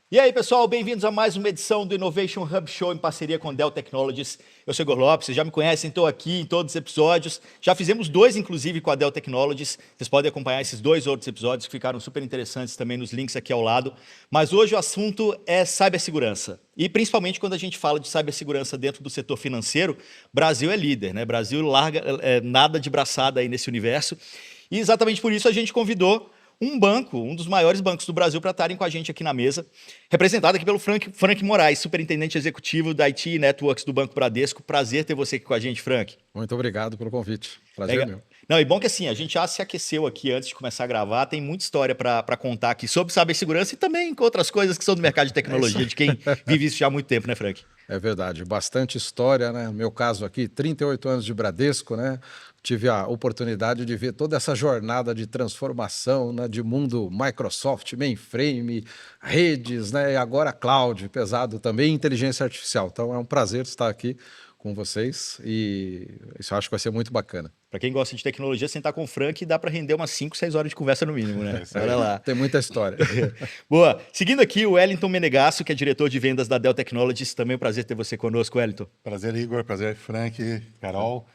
E aí, pessoal, bem-vindos a mais uma edição do Innovation Hub Show em parceria com Dell Technologies. Eu sou Igor Lopes, vocês já me conhecem, estou aqui em todos os episódios. Já fizemos 2, inclusive, com a Dell Technologies. Vocês podem acompanhar esses 2 outros episódios que ficaram super interessantes também nos links aqui ao lado. Mas hoje o assunto é cibersegurança. E principalmente quando a gente fala de cibersegurança dentro do setor financeiro, Brasil é líder, né? Brasil larga nada de braçada aí nesse universo. E exatamente por isso a gente convidou um banco, um dos maiores bancos do Brasil, para estarem com a gente aqui na mesa, representado aqui pelo Frank Moraes, superintendente executivo da IT e Networks do Banco Bradesco. Prazer ter você aqui com a gente, Frank. Muito obrigado pelo convite. Prazer é meu. Não, e bom que assim, a gente já se aqueceu aqui antes de começar a gravar, tem muita história para contar aqui sobre cibersegurança e também com outras coisas que são do mercado de tecnologia, de quem vive isso já há muito tempo, né, Frank? É verdade, bastante história, né? No meu caso aqui, 38 anos de Bradesco, né? Tive a oportunidade de ver toda essa jornada de transformação, né, de mundo Microsoft, mainframe, redes, né, e agora cloud, pesado também, inteligência artificial. Então é um prazer estar aqui com vocês e isso eu acho que vai ser muito bacana. Para quem gosta de tecnologia, sentar com o Frank dá para render umas 5, 6 horas de conversa no mínimo, né? Olha lá. Tem muita história. Boa. Seguindo aqui, o Wellington Menegasso, que é diretor de vendas da Dell Technologies. Também é um prazer ter você conosco, Wellington. Prazer, Igor. Prazer, Frank, Carol.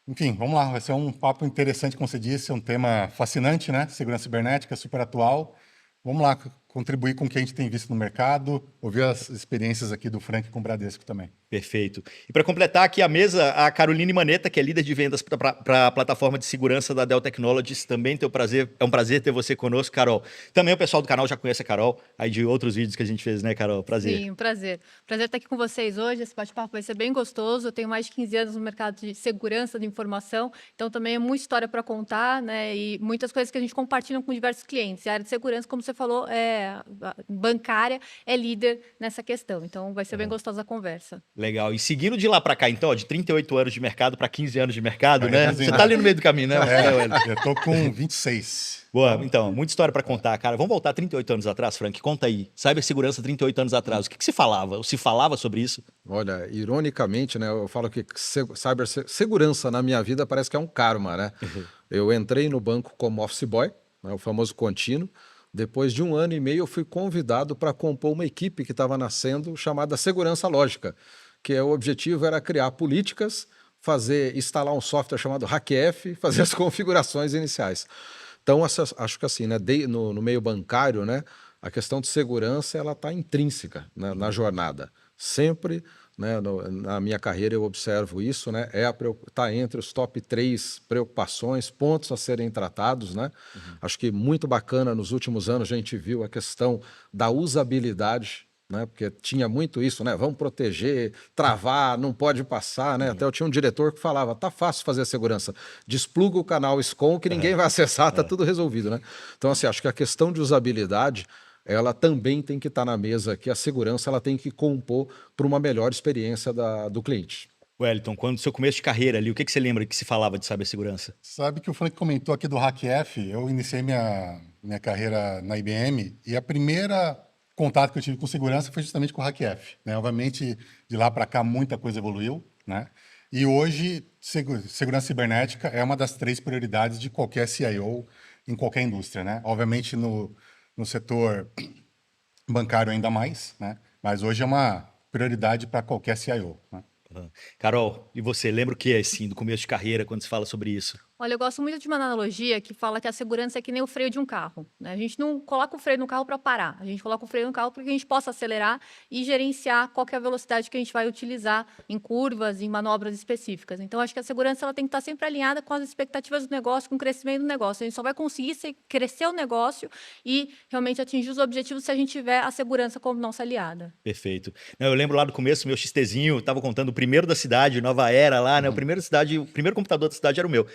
Enfim, vamos lá. Vai ser um papo interessante, como você disse, um tema fascinante, né? Segurança cibernética, super atual. Vamos lá contribuir com o que a gente tem visto no mercado, ouvir as experiências aqui do Frank com o Bradesco também. Perfeito. E para completar aqui a mesa, a Caroline Manetta, que é líder de vendas para a plataforma de segurança da Dell Technologies. Também é um prazer ter você conosco, Carol. Também o pessoal do canal já conhece a Carol, aí de outros vídeos que a gente fez, né, Carol? Prazer. Sim, prazer. Prazer estar aqui com vocês hoje. Esse bate-papo vai ser bem gostoso. Eu tenho mais de 15 anos no mercado de segurança de informação, então também é muita história para contar, né? E muitas coisas que a gente compartilha com diversos clientes. A área de segurança, como você falou, bancária, é líder nessa questão. Então vai ser bem gostosa a conversa. Legal. E seguindo de lá para cá, então, ó, de 38 anos de mercado para 15 anos de mercado, né? Você tá ali no meio do caminho, né? Eu tô com 26. Boa, então, muita história para contar, cara. Vamos voltar 38 anos atrás, Frank? Conta aí. Cibersegurança 38 anos atrás. O que se falava? Ou se falava sobre isso? Olha, ironicamente, né, eu falo que cibersegurança na minha vida parece que é um karma, né? Eu entrei no banco como office boy, né, o famoso contínuo. Depois de 1 ano e meio, eu fui convidado para compor uma equipe que estava nascendo chamada Segurança Lógica, que o objetivo era criar políticas, instalar um software chamado HackF, fazer as configurações iniciais. Então, acho que assim, né, no meio bancário, né, a questão de segurança ela está intrínseca, né, na jornada. Sempre, né, na minha carreira eu observo isso, né, tá entre os top 3 preocupações, pontos a serem tratados, né? Acho que muito bacana, nos últimos anos a gente viu a questão da usabilidade, né? Porque tinha muito isso, né? Vamos proteger, travar, não pode passar, né? Até eu tinha um diretor que falava, tá fácil fazer a segurança, despluga o canal SCOM que ninguém vai acessar, tá tudo resolvido, né? Então, assim, acho que a questão de usabilidade, ela também tem que estar na mesa, que a segurança ela tem que compor para uma melhor experiência do cliente. Wellington, quando seu começo de carreira ali, o que você lembra que se falava de cibersegurança? Sabe que o Frank comentou aqui do HackF, eu iniciei minha carreira na IBM e a primeira contato que eu tive com segurança foi justamente com o HackF, né? Obviamente, de lá para cá, muita coisa evoluiu, né? E hoje, segurança cibernética é uma das 3 prioridades de qualquer CIO em qualquer indústria, né? Obviamente, no setor bancário ainda mais, né? Mas hoje é uma prioridade para qualquer CIO, né? Carol, e você, lembra o que é assim, do começo de carreira, quando se fala sobre isso? Olha, eu gosto muito de uma analogia que fala que a segurança é que nem o freio de um carro, né? A gente não coloca o freio no carro para parar, a gente coloca o freio no carro para que a gente possa acelerar e gerenciar qual que é a velocidade que a gente vai utilizar em curvas, em manobras específicas. Então, acho que a segurança ela tem que estar sempre alinhada com as expectativas do negócio, com o crescimento do negócio. A gente só vai conseguir crescer o negócio e realmente atingir os objetivos se a gente tiver a segurança como nossa aliada. Perfeito. Eu lembro lá do começo, meu XTzinho, estava contando o primeiro da cidade, Nova Era lá, né? O primeiro computador da cidade era o meu.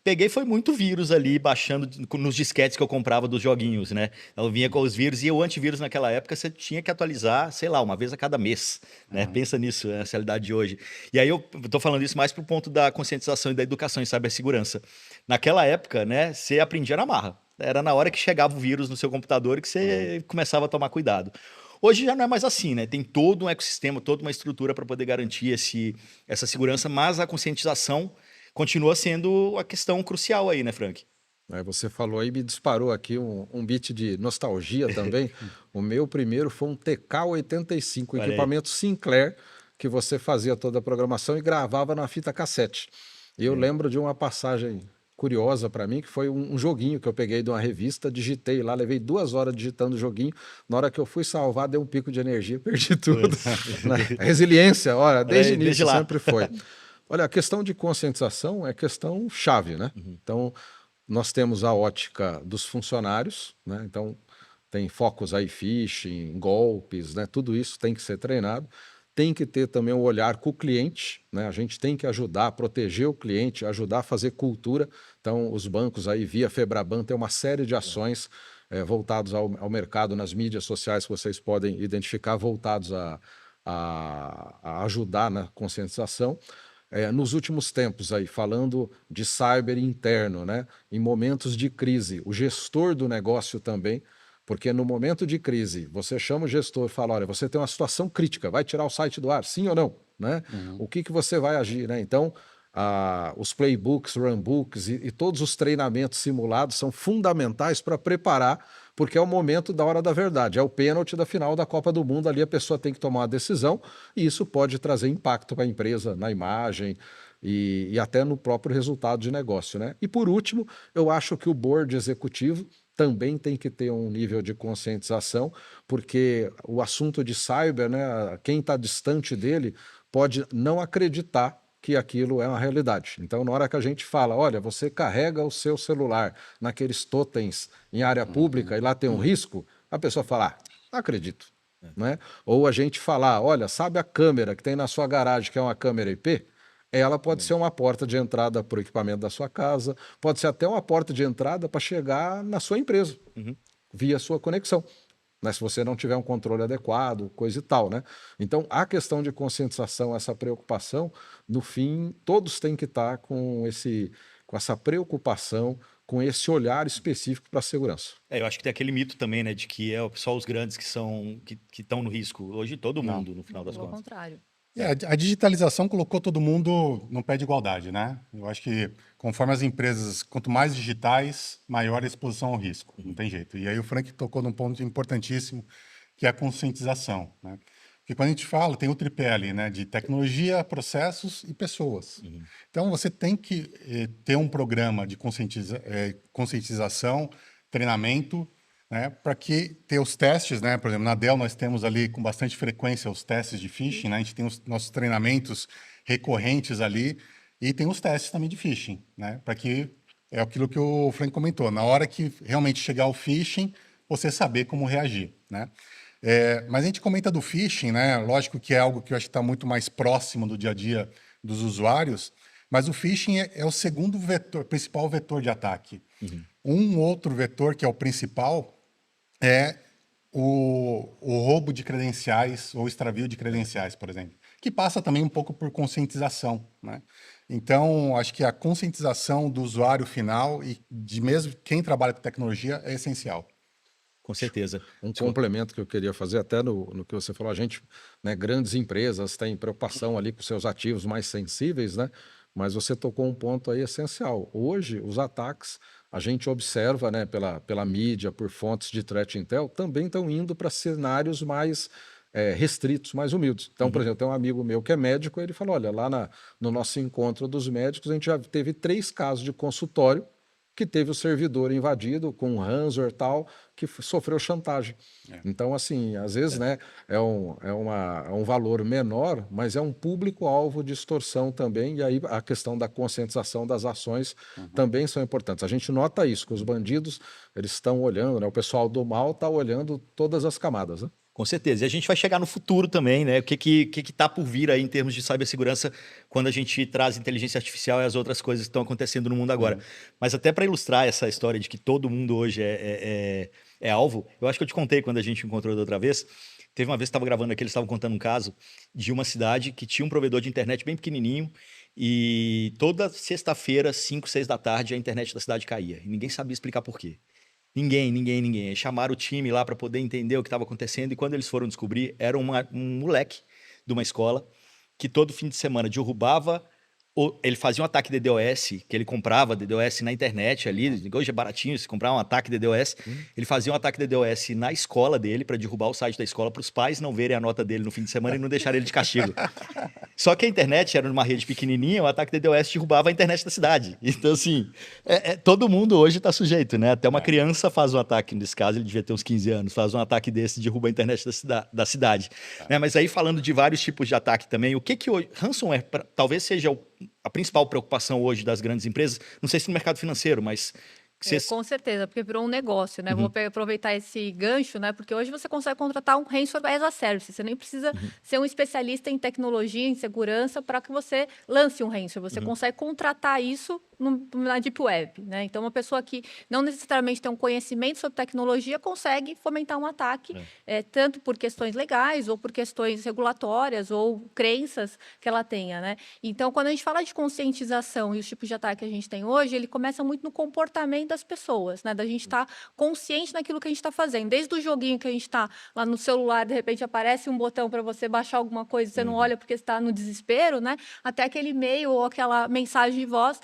Peguei, foi muito vírus ali, baixando nos disquetes que eu comprava dos joguinhos, né? Eu vinha com os vírus e o antivírus naquela época você tinha que atualizar, sei lá, uma vez a cada mês, né? Pensa nisso, essa realidade de hoje. E aí eu tô falando isso mais pro ponto da conscientização e da educação em cibersegurança. Naquela época, né, você aprendia na marra. Era na hora que chegava o vírus no seu computador que você começava a tomar cuidado. Hoje já não é mais assim, né? Tem todo um ecossistema, toda uma estrutura para poder garantir essa segurança, mas a conscientização continua sendo a questão crucial aí, né, Frank? Aí você falou aí, me disparou aqui um bit de nostalgia também. O meu primeiro foi um TK-85, Olha aí. equipamento Sinclair, que você fazia toda a programação e gravava na fita cassete. E eu lembro de uma passagem curiosa para mim, que foi um joguinho que eu peguei de uma revista, digitei lá, levei 2 horas digitando o joguinho. Na hora que eu fui salvar, deu um pico de energia, perdi tudo. Né? Resiliência, olha, desde o Desde início lá. sempre foi. Olha, a questão de conscientização é questão chave, né? Então, nós temos a ótica dos funcionários, né? Então, tem focos aí, phishing, golpes, né? Tudo isso tem que ser treinado. Tem que ter também o olhar com o cliente, né? A gente tem que ajudar a proteger o cliente, ajudar a fazer cultura. Então, os bancos aí, via Febraban, tem uma série de ações voltados ao mercado nas mídias sociais que vocês podem identificar, voltados a ajudar na conscientização. Nos últimos tempos aí, falando de cyber interno, né? Em momentos de crise, o gestor do negócio também, porque no momento de crise, você chama o gestor e fala, olha, você tem uma situação crítica, vai tirar o site do ar, sim ou não? Né? O que você vai agir? Né? Então, os playbooks, runbooks e todos os treinamentos simulados são fundamentais para preparar, porque é o momento da hora da verdade, é o pênalti da final da Copa do Mundo, ali a pessoa tem que tomar uma decisão e isso pode trazer impacto para a empresa, na imagem e até no próprio resultado de negócio. Né? E por último, eu acho que o board executivo também tem que ter um nível de conscientização, porque o assunto de cyber, né, quem está distante dele pode não acreditar que aquilo é uma realidade. Então, na hora que a gente fala, olha, você carrega o seu celular naqueles totens em área pública e lá tem um risco, a pessoa fala, não acredito. Né? Ou a gente falar, olha, sabe a câmera que tem na sua garagem, que é uma câmera IP? Ela pode ser uma porta de entrada para o equipamento da sua casa, pode ser até uma porta de entrada para chegar na sua empresa, via sua conexão. Né, se você não tiver um controle adequado, coisa e tal, né? Então, a questão de conscientização, essa preocupação, no fim, todos têm que estar com essa preocupação, com esse olhar específico para a segurança. Eu acho que tem aquele mito também, né, de que é só os grandes que estão no risco. Hoje todo mundo, no final das Pelo contas. contrário. A digitalização colocou todo mundo no pé de igualdade, né? Eu acho que conforme as empresas, quanto mais digitais, maior a exposição ao risco. Não tem jeito. E aí o Frank tocou num ponto importantíssimo, que é a conscientização, né? Porque quando a gente fala, tem o tripé ali, né? De tecnologia, processos e pessoas. Então você tem que ter um programa de conscientização, treinamento, né, para que ter os testes, né? Por exemplo, na Dell nós temos ali com bastante frequência os testes de phishing, né? A gente tem os nossos treinamentos recorrentes ali e tem os testes também de phishing, né? Para que é aquilo que o Frank comentou, na hora que realmente chegar o phishing, você saber como reagir, né? Mas a gente comenta do phishing, né? Lógico que é algo que eu acho que está muito mais próximo do dia a dia dos usuários, mas o phishing é o segundo vetor, principal vetor de ataque. Um outro vetor que é o principal é o roubo de credenciais ou extravio de credenciais, por exemplo, que passa também um pouco por conscientização, né? Então, acho que a conscientização do usuário final e de mesmo quem trabalha com tecnologia é essencial. Com certeza. Um complemento que eu queria fazer, até no que você falou, a gente, né, grandes empresas têm preocupação ali com seus ativos mais sensíveis, né? Mas você tocou um ponto aí essencial. Hoje, os ataques, a gente observa, né, pela mídia, por fontes de threat intel, também estão indo para cenários mais restritos, mais humildes. Então, por exemplo, tem um amigo meu que é médico, ele falou, olha, lá no nosso encontro dos médicos, a gente já teve 3 casos de consultório que teve o servidor invadido com ransomware e tal, que sofreu chantagem. Então, assim, às vezes, né, é um valor menor, mas é um público-alvo de extorsão também, e aí a questão da conscientização das ações também são importantes. A gente nota isso, que os bandidos, eles estão olhando, né, o pessoal do mal está olhando todas as camadas, né? Com certeza. E a gente vai chegar no futuro também, né? O que está por vir aí em termos de cibersegurança quando a gente traz inteligência artificial e as outras coisas que estão acontecendo no mundo agora. Mas até para ilustrar essa história de que todo mundo hoje é alvo, eu acho que eu te contei quando a gente encontrou da outra vez. Teve uma vez que estava gravando aqui, eles estavam contando um caso de uma cidade que tinha um provedor de internet bem pequenininho e toda sexta-feira, 5, 6 da tarde, a internet da cidade caía. E ninguém sabia explicar por quê. Ninguém. Chamaram o time lá para poder entender o que estava acontecendo e quando eles foram descobrir, era um moleque de uma escola que todo fim de semana derrubava Ele fazia um ataque DDoS, que ele comprava DDoS na internet ali, hoje é baratinho, se comprar um ataque DDoS, ele fazia um ataque DDoS na escola dele para derrubar o site da escola para os pais não verem a nota dele no fim de semana e não deixarem ele de castigo. Só que a internet era numa rede pequenininha, o ataque DDoS derrubava a internet da cidade. Então, assim, todo mundo hoje está sujeito, né? Até uma criança faz um ataque, nesse caso ele devia ter uns 15 anos, faz um ataque desse e derruba a internet da cidade. Né? Mas aí falando de vários tipos de ataque também, o que hoje... Ransomware talvez seja a principal preocupação hoje das grandes empresas, não sei se no mercado financeiro, mas... Com certeza, porque virou um negócio, né? Vou aproveitar esse gancho, né? Porque hoje você consegue contratar um ransomware as a service. Você nem precisa ser um especialista em tecnologia, em segurança, para que você lance um ransomware. Você consegue contratar isso na Deep Web, né? Então, uma pessoa que não necessariamente tem um conhecimento sobre tecnologia consegue fomentar um ataque, tanto por questões legais, ou por questões regulatórias, ou crenças que ela tenha, né? Então, quando a gente fala de conscientização e os tipos de ataque que a gente tem hoje, ele começa muito no comportamento das pessoas, né? Da gente estar consciente naquilo que a gente está fazendo. Desde o joguinho que a gente está lá no celular, de repente aparece um botão para você baixar alguma coisa, você não olha porque está no desespero, né? Até aquele e-mail ou aquela mensagem de voz.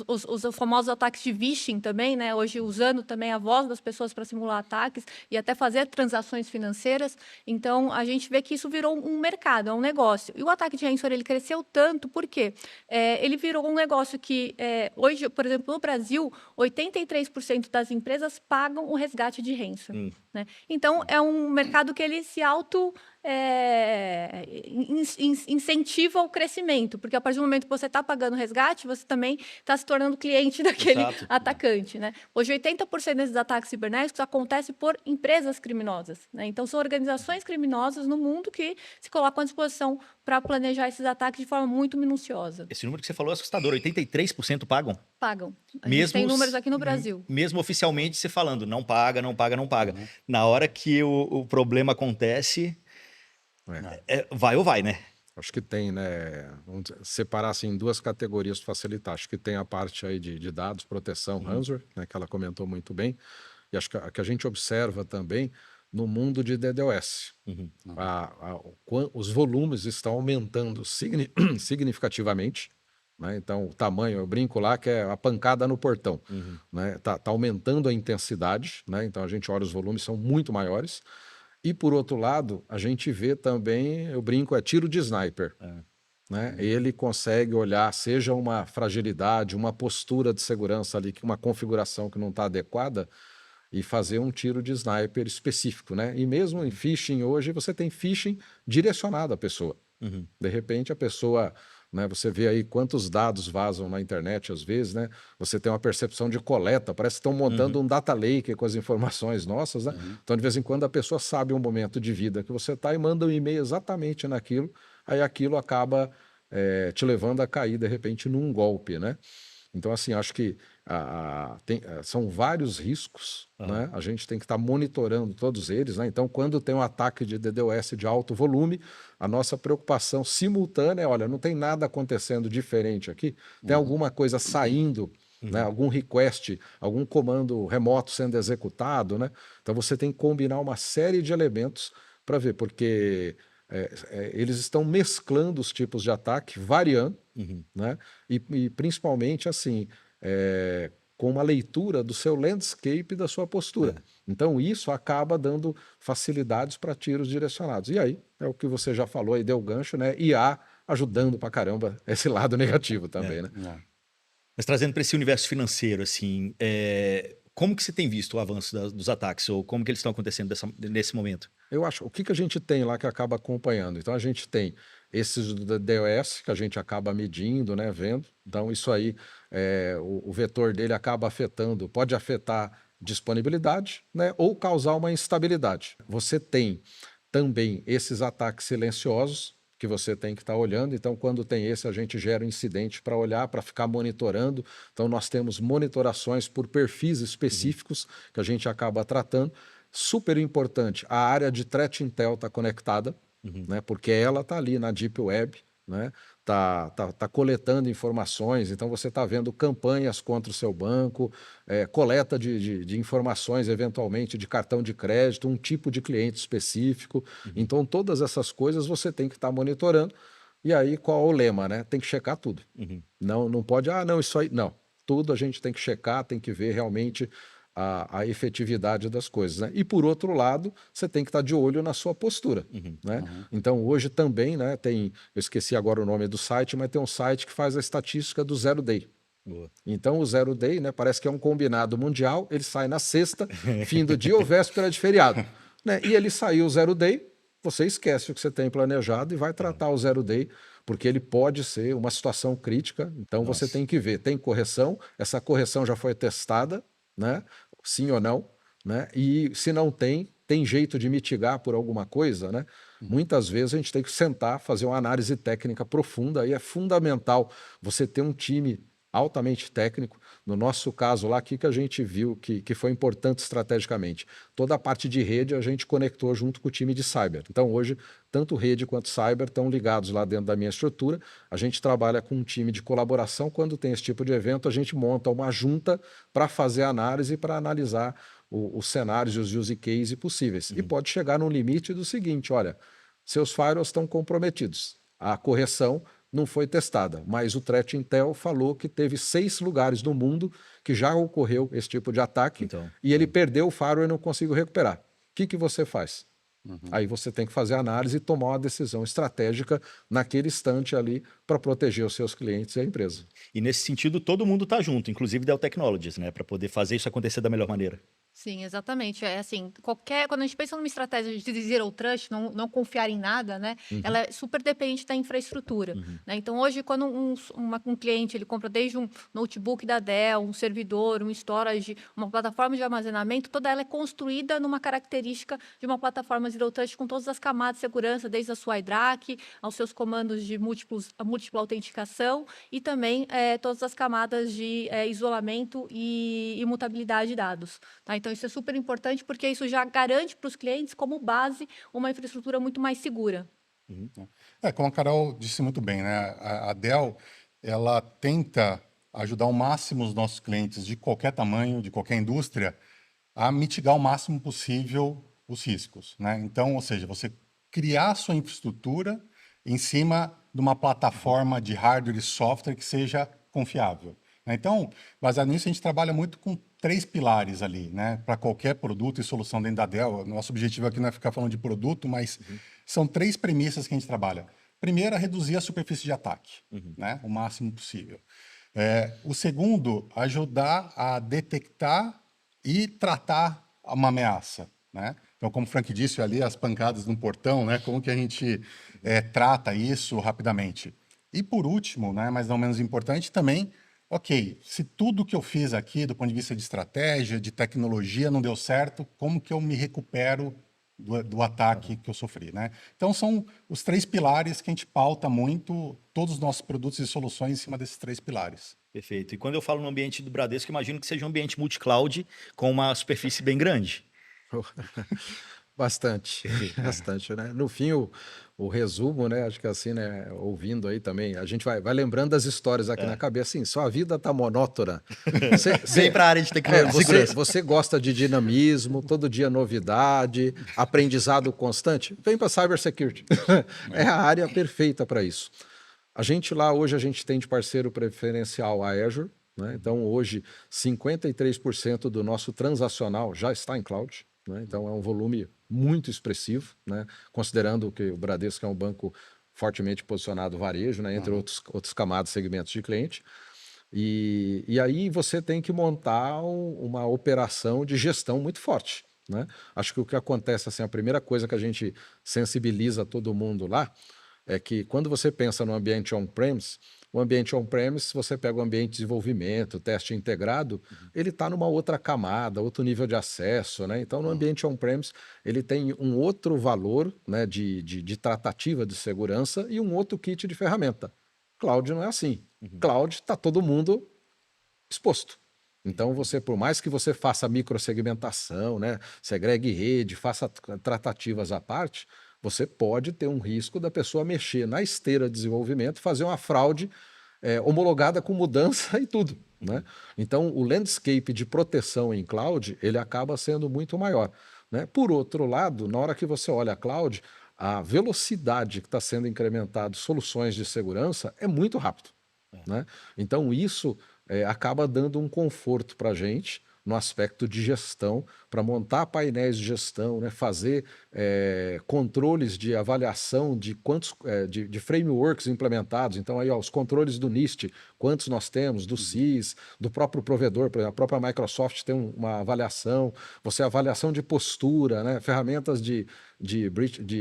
Os famosos ataques de phishing também, né? Hoje usando também a voz das pessoas para simular ataques e até fazer transações financeiras. Então, a gente vê que isso virou um mercado, é um negócio. E o ataque de ransomware, ele cresceu tanto, porque ele virou um negócio que, hoje, por exemplo, no Brasil, 83% das empresas pagam o resgate de ransomware. Né? Então, é um mercado que ele se incentiva o crescimento, porque a partir do momento que você está pagando resgate, você também está se tornando cliente daquele atacante. Né? Hoje, 80% desses ataques cibernéticos acontecem por empresas criminosas. Né? Então, são organizações criminosas no mundo que se colocam à disposição para planejar esses ataques de forma muito minuciosa. Esse número que você falou é assustador, 83% pagam? Pagam. A gente tem números aqui no Brasil. Mesmo oficialmente você falando, não paga, não paga, não paga. Na hora que o problema acontece, vai ou vai, né? Acho que tem, né? Vamos separar assim, em duas categorias para facilitar. Acho que tem a parte aí de dados, proteção, ransomware, né, que ela comentou muito bem. E acho que a que a gente observa também no mundo de DDoS. Os volumes estão aumentando significativamente. Né? Então, o tamanho, eu brinco lá que é a pancada no portão. Né? Tá aumentando a intensidade. Né? Então, a gente olha, os volumes são muito maiores. E, por outro lado, a gente vê também, eu brinco, tiro de sniper. Né? Ele consegue olhar, seja uma fragilidade, uma postura de segurança ali, uma configuração que não está adequada, e fazer um tiro de sniper específico. Né? E mesmo em phishing hoje, você tem phishing direcionado à pessoa. De repente, a pessoa... Né, você vê aí quantos dados vazam na internet, às vezes, né? Você tem uma percepção de coleta, parece que estão montando um data lake com as informações nossas, né? Então, de vez em quando, a pessoa sabe um momento de vida que você está e manda um e-mail exatamente naquilo, aí aquilo acaba te levando a cair, de repente, num golpe, né? Então, assim, acho que são vários riscos, né? A gente tem que estar monitorando todos eles, né? Então, quando tem um ataque de DDoS de alto volume, a nossa preocupação simultânea é, olha, não tem nada acontecendo diferente aqui, tem alguma coisa saindo, né? Algum request, algum comando remoto sendo executado, né? Então, você tem que combinar uma série de elementos para ver, porque... eles estão mesclando os tipos de ataque, variando, né? E principalmente assim, com uma leitura do seu landscape e da sua postura. Então isso acaba dando facilidades para tiros direcionados. E aí, é o que você já falou, aí deu gancho, né? IA ajudando pra caramba esse lado negativo também, né? Mas trazendo para esse universo financeiro, assim, como que você tem visto o avanço dos ataques, ou como que eles estão acontecendo nesse momento? Eu acho, o que a gente tem lá que acaba acompanhando? Então, a gente tem esses do DDoS, que a gente acaba medindo, né, vendo. Então, isso aí, o vetor dele acaba afetando, pode afetar disponibilidade, né, ou causar uma instabilidade. Você tem também esses ataques silenciosos, que você tem que estar olhando. Então, quando tem esse, a gente gera um incidente para olhar, para ficar monitorando. Então, nós temos monitorações por perfis específicos que a gente acaba tratando. Super importante, a área de Threat Intel está conectada, né, porque ela está ali na Deep Web, né, tá coletando informações, então você está vendo campanhas contra o seu banco, coleta de informações, eventualmente, de cartão de crédito, um tipo de cliente específico. Então, todas essas coisas você tem que estar monitorando E aí, qual é o lema, né? Tem que checar tudo. Não pode, não, isso aí. Não. Tudo a gente tem que checar, tem que ver realmente a efetividade das coisas, né? E por outro lado, você tem que estar de olho na sua postura, né? Então hoje também, né, eu esqueci agora o nome do site, mas tem um site que faz a estatística do zero day. Boa. Então o zero day, né, parece que é um combinado mundial, ele sai na sexta, fim do dia ou véspera de feriado, né? E ele saiu o zero day, você esquece o que você tem planejado e vai tratar o zero day, porque ele pode ser uma situação crítica, então você tem que ver, tem correção, essa correção já foi testada, né? Sim ou não, né? E se não tem jeito de mitigar por alguma coisa, né? Muitas vezes a gente tem que sentar, fazer uma análise técnica profunda, e é fundamental você ter um time altamente técnico. No nosso caso lá, o que a gente viu que foi importante estrategicamente? Toda a parte de rede a gente conectou junto com o time de cyber. Então hoje, tanto rede quanto cyber estão ligados lá dentro da minha estrutura. A gente trabalha com um time de colaboração. Quando tem esse tipo de evento, a gente monta uma junta para fazer análise, para analisar os cenários e os use cases possíveis. E pode chegar num limite do seguinte, olha, seus firewalls estão comprometidos. A correção não foi testada, mas o Threat Intel falou que teve 6 lugares no mundo que já ocorreu esse tipo de ataque e ele perdeu o firewall e não conseguiu recuperar. O que você faz? Aí você tem que fazer a análise e tomar uma decisão estratégica naquele instante ali para proteger os seus clientes e a empresa. E nesse sentido, todo mundo está junto, inclusive Dell Technologies, né, para poder fazer isso acontecer da melhor maneira. Sim, exatamente. É assim, quando a gente pensa numa estratégia de zero trust, não confiar em nada, né? Ela é super dependente da infraestrutura, né? Então, hoje, quando um cliente ele compra desde um notebook da Dell, um servidor, um storage, uma plataforma de armazenamento, toda ela é construída numa característica de uma plataforma zero trust com todas as camadas de segurança, desde a sua IDRAC, aos seus comandos de múltipla autenticação e também todas as camadas de isolamento e imutabilidade de dados, tá? Então, isso é super importante porque isso já garante para os clientes, como base, uma infraestrutura muito mais segura. Como a Carol disse muito bem, né? A Dell, ela tenta ajudar ao máximo os nossos clientes de qualquer tamanho, de qualquer indústria, a mitigar o máximo possível os riscos, né? Então, ou seja, você criar sua infraestrutura em cima de uma plataforma de hardware e software que seja confiável. Então, baseado nisso, a gente trabalha muito com 3 pilares ali, né? Para qualquer produto e solução dentro da Dell. Nosso objetivo aqui não é ficar falando de produto, mas são 3 premissas que a gente trabalha. Primeiro, é reduzir a superfície de ataque, né? O máximo possível. O segundo, ajudar a detectar e tratar uma ameaça, né? Então, como o Frank disse ali, as pancadas no portão, né? Como que a gente trata isso rapidamente? E por último, né? Mas não menos importante, também ok, se tudo que eu fiz aqui, do ponto de vista de estratégia, de tecnologia, não deu certo, como que eu me recupero do ataque que eu sofri, né? Então, são os 3 pilares que a gente pauta muito todos os nossos produtos e soluções em cima desses 3 pilares. Perfeito. E quando eu falo no ambiente do Bradesco, imagino que seja um ambiente multi-cloud com uma superfície bem grande. Bastante, bastante, né? No fim, o resumo, né? Acho que assim, né? Ouvindo aí também, a gente vai lembrando das histórias aqui na cabeça. Assim, sua vida tá monótona. Vem para a área de tecnologia. Você gosta de dinamismo, todo dia novidade, aprendizado constante. Vem para Cybersecurity. É a área perfeita para isso. A gente lá, hoje, a gente tem de parceiro preferencial a Azure, né? Então, hoje, 53% do nosso transacional já está em cloud. Né? Então, é um volume muito expressivo, né? Considerando que o Bradesco é um banco fortemente posicionado varejo, né? Entre outros camadas, segmentos de cliente. E aí você tem que montar uma operação de gestão muito forte. Né? Acho que o que acontece, assim, a primeira coisa que a gente sensibiliza todo mundo lá é que quando você pensa no ambiente on-premise, o ambiente on-premise, você pega o ambiente de desenvolvimento, teste integrado, ele está numa outra camada, outro nível de acesso, né? Então, no ambiente on-premise, ele tem um outro valor, né, de tratativa de segurança e um outro kit de ferramenta. Cloud não é assim. Cloud está todo mundo exposto. Então, por mais que você faça microsegmentação, né, segregue rede, faça tratativas à parte, você pode ter um risco da pessoa mexer na esteira de desenvolvimento, fazer uma fraude homologada com mudança e tudo. Né? Então, o landscape de proteção em cloud, ele acaba sendo muito maior. Né? Por outro lado, na hora que você olha a cloud, a velocidade que está sendo incrementado soluções de segurança é muito rápido, né? Então isso acaba dando um conforto para a gente no aspecto de gestão, para montar painéis de gestão, né? Fazer controles de avaliação de quantos de frameworks implementados. Então aí ó, os controles do NIST, quantos nós temos, do CIS, do próprio provedor, por exemplo, a própria Microsoft tem uma avaliação, você avaliação de postura, né? Ferramentas de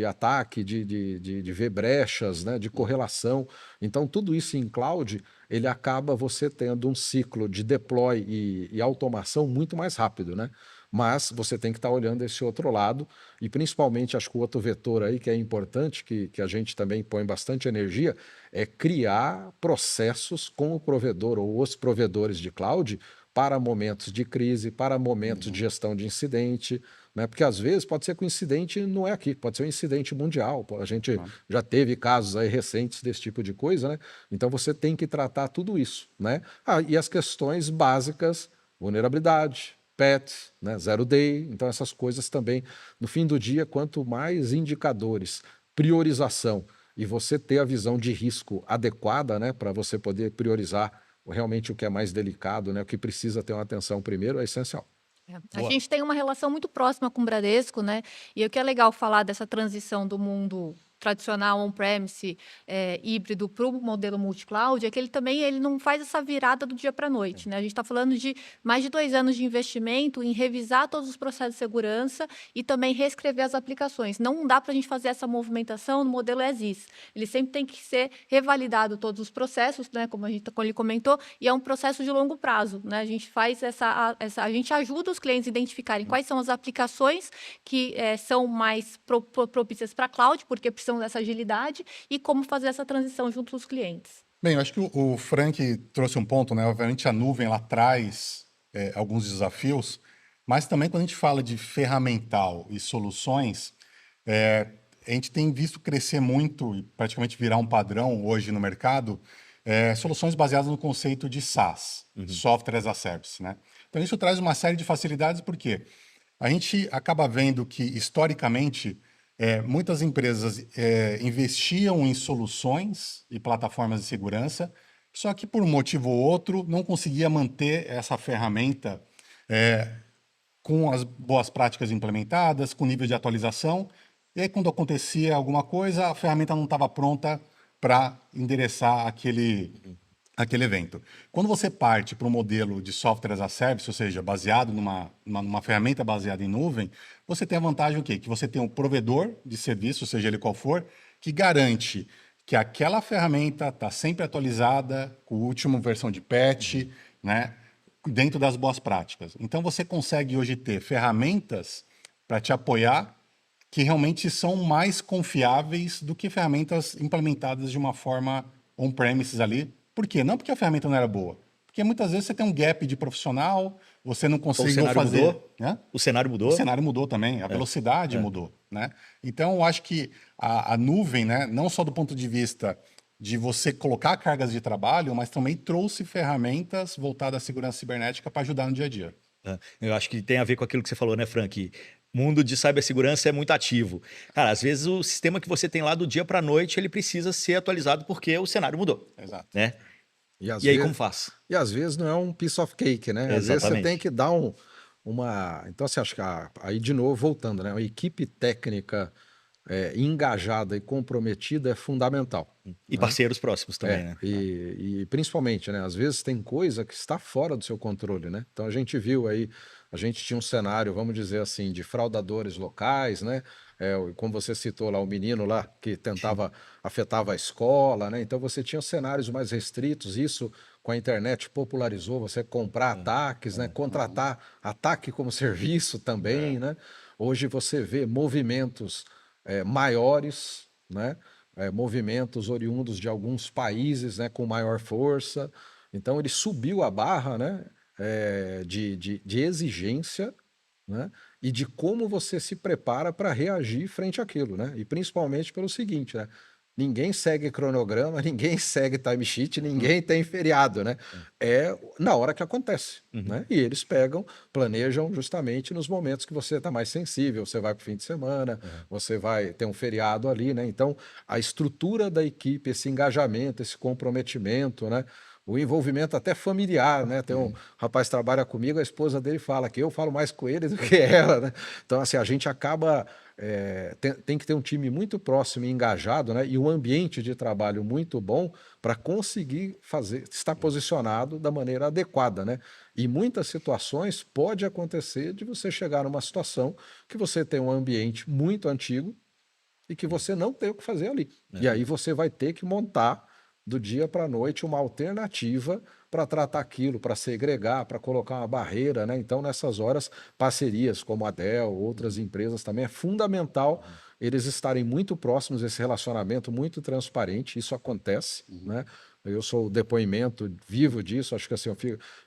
ataque, de ver brechas, né? De correlação. Então tudo isso em cloud, ele acaba você tendo um ciclo de deploy e automação muito mais rápido, né? Mas você tem que estar olhando esse outro lado e principalmente, acho que o outro vetor aí que é importante, que a gente também põe bastante energia, é criar processos com o provedor ou os provedores de cloud para momentos de crise, para momentos de gestão de incidente, né? Porque às vezes pode ser que o incidente não é aqui, pode ser um incidente mundial. A gente já teve casos aí recentes desse tipo de coisa, né? Então você tem que tratar tudo isso, né? E as questões básicas, vulnerabilidade, PET, né? Zero Day, então essas coisas também, no fim do dia, quanto mais indicadores, priorização e você ter a visão de risco adequada, né? Para você poder priorizar realmente o que é mais delicado, né? O que precisa ter uma atenção primeiro é essencial. A gente tem uma relação muito próxima com o Bradesco, né? E o que é legal falar dessa transição do mundo tradicional on-premise, híbrido para o modelo multi-cloud, é que ele não faz essa virada do dia para a noite, né? A gente está falando de mais de 2 anos de investimento em revisar todos os processos de segurança e também reescrever as aplicações. Não dá para a gente fazer essa movimentação no modelo as-is. Ele sempre tem que ser revalidado todos os processos, né? Como ele comentou, e é um processo de longo prazo, né? A gente faz a gente ajuda os clientes a identificarem quais são as aplicações que são mais propícias para cloud, porque precisam dessa agilidade, e como fazer essa transição junto aos clientes. Bem, eu acho que o Frank trouxe um ponto, né? Obviamente a nuvem ela traz alguns desafios, mas também quando a gente fala de ferramental e soluções, a gente tem visto crescer muito e praticamente virar um padrão hoje no mercado, soluções baseadas no conceito de SaaS, Software as a Service, né? Então isso traz uma série de facilidades, porque a gente acaba vendo que, historicamente, muitas empresas investiam em soluções e plataformas de segurança, só que por um motivo ou outro não conseguia manter essa ferramenta com as boas práticas implementadas, com nível de atualização, e aí quando acontecia alguma coisa, a ferramenta não estava pronta para endereçar aquele evento. Quando você parte para um modelo de software as a service, ou seja, baseado numa ferramenta baseada em nuvem, você tem a vantagem o quê? Que você tem um provedor de serviço, seja ele qual for, que garante que aquela ferramenta está sempre atualizada, com a última versão de patch, né, dentro das boas práticas. Então você consegue hoje ter ferramentas para te apoiar que realmente são mais confiáveis do que ferramentas implementadas de uma forma on-premises ali. Por quê? Não porque a ferramenta não era boa. Porque muitas vezes você tem um gap de profissional, você não conseguiu fazer... Mudou, né? O cenário mudou. O cenário mudou também, a velocidade mudou, né? Então, eu acho que a nuvem, né, não só do ponto de vista de você colocar cargas de trabalho, mas também trouxe ferramentas voltadas à segurança cibernética para ajudar no dia a dia. Eu acho que tem a ver com aquilo que você falou, né, Frank? O mundo de cibersegurança é muito ativo. Cara, às vezes o sistema que você tem lá do dia para a noite, ele precisa ser atualizado porque o cenário mudou. Exato. Né? E aí como faz? E às vezes não é um piece of cake, né? Às vezes você tem que dar uma... Então, você acha que aí de novo, voltando, né? Uma equipe técnica engajada e comprometida é fundamental. E parceiros próximos também, né? E principalmente, né? Às vezes tem coisa que está fora do seu controle, né? Então a gente viu aí, a gente tinha um cenário, vamos dizer assim, de fraudadores locais, né? Como você citou lá, o menino lá que afetava a escola, né? Então você tinha cenários mais restritos, isso com a internet popularizou, você comprar ataques, né? Contratar ataque como serviço também, né? Hoje você vê movimentos maiores, né? Movimentos oriundos de alguns países, né? Com maior força. Então ele subiu a barra, né? De exigência, né? E de como você se prepara para reagir frente àquilo, né? E principalmente pelo seguinte, né? ninguém segue cronograma, ninguém segue timesheet, ninguém tem feriado, né? É na hora que acontece, né? E eles planejam justamente nos momentos que você está mais sensível, você vai para o fim de semana, você vai ter um feriado ali, né? Então, a estrutura da equipe, esse engajamento, esse comprometimento, né? O envolvimento até familiar, né? Tem um rapaz que trabalha comigo, a esposa dele fala que eu falo mais com ele do que ela, né? Então, assim, a gente acaba... tem que ter um time muito próximo e engajado, né? E um ambiente de trabalho muito bom para conseguir estar posicionado da maneira adequada, né? E muitas situações pode acontecer de você chegar numa situação que você tem um ambiente muito antigo e que você não tem o que fazer ali. E aí você vai ter que montar do dia para a noite uma alternativa para tratar aquilo, para segregar, para colocar uma barreira, né? Então, nessas horas, parcerias como a Dell, outras empresas também, é fundamental eles estarem muito próximos, esse relacionamento muito transparente, isso acontece, né? Eu sou o depoimento vivo disso, acho que assim, eu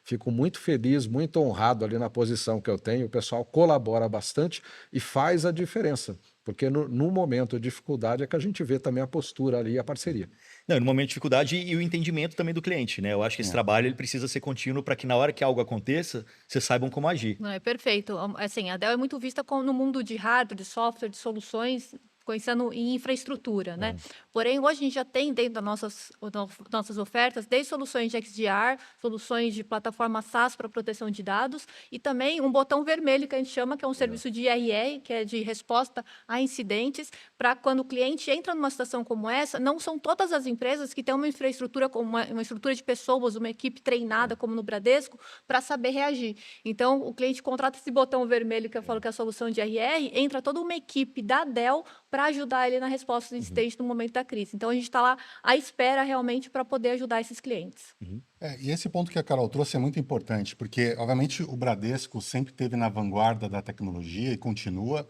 fico muito feliz, muito honrado ali na posição que eu tenho, o pessoal colabora bastante e faz a diferença, porque no momento de dificuldade é que a gente vê também a postura ali e a parceria. Não, no momento de dificuldade e o entendimento também do cliente, né? Eu acho que esse trabalho ele precisa ser contínuo para que na hora que algo aconteça, vocês saibam como agir. Não, é perfeito. Assim, a Dell é muito vista no mundo de hardware, de software, de soluções, pensando em infraestrutura, né? Porém, hoje a gente já tem dentro das nossas ofertas, desde soluções de XDR, soluções de plataforma SaaS para proteção de dados e também um botão vermelho que a gente chama, que é um serviço de IRR, que é de resposta a incidentes, para quando o cliente entra numa situação como essa, não são todas as empresas que têm uma infraestrutura, uma estrutura de pessoas, uma equipe treinada, como no Bradesco, para saber reagir. Então, o cliente contrata esse botão vermelho que eu falo que é a solução de IRR, entra toda uma equipe da Dell para ajudar ele na resposta de incidente no momento da crise. Então, a gente está lá à espera realmente para poder ajudar esses clientes. E esse ponto que a Carol trouxe é muito importante, porque, obviamente, o Bradesco sempre esteve na vanguarda da tecnologia e continua,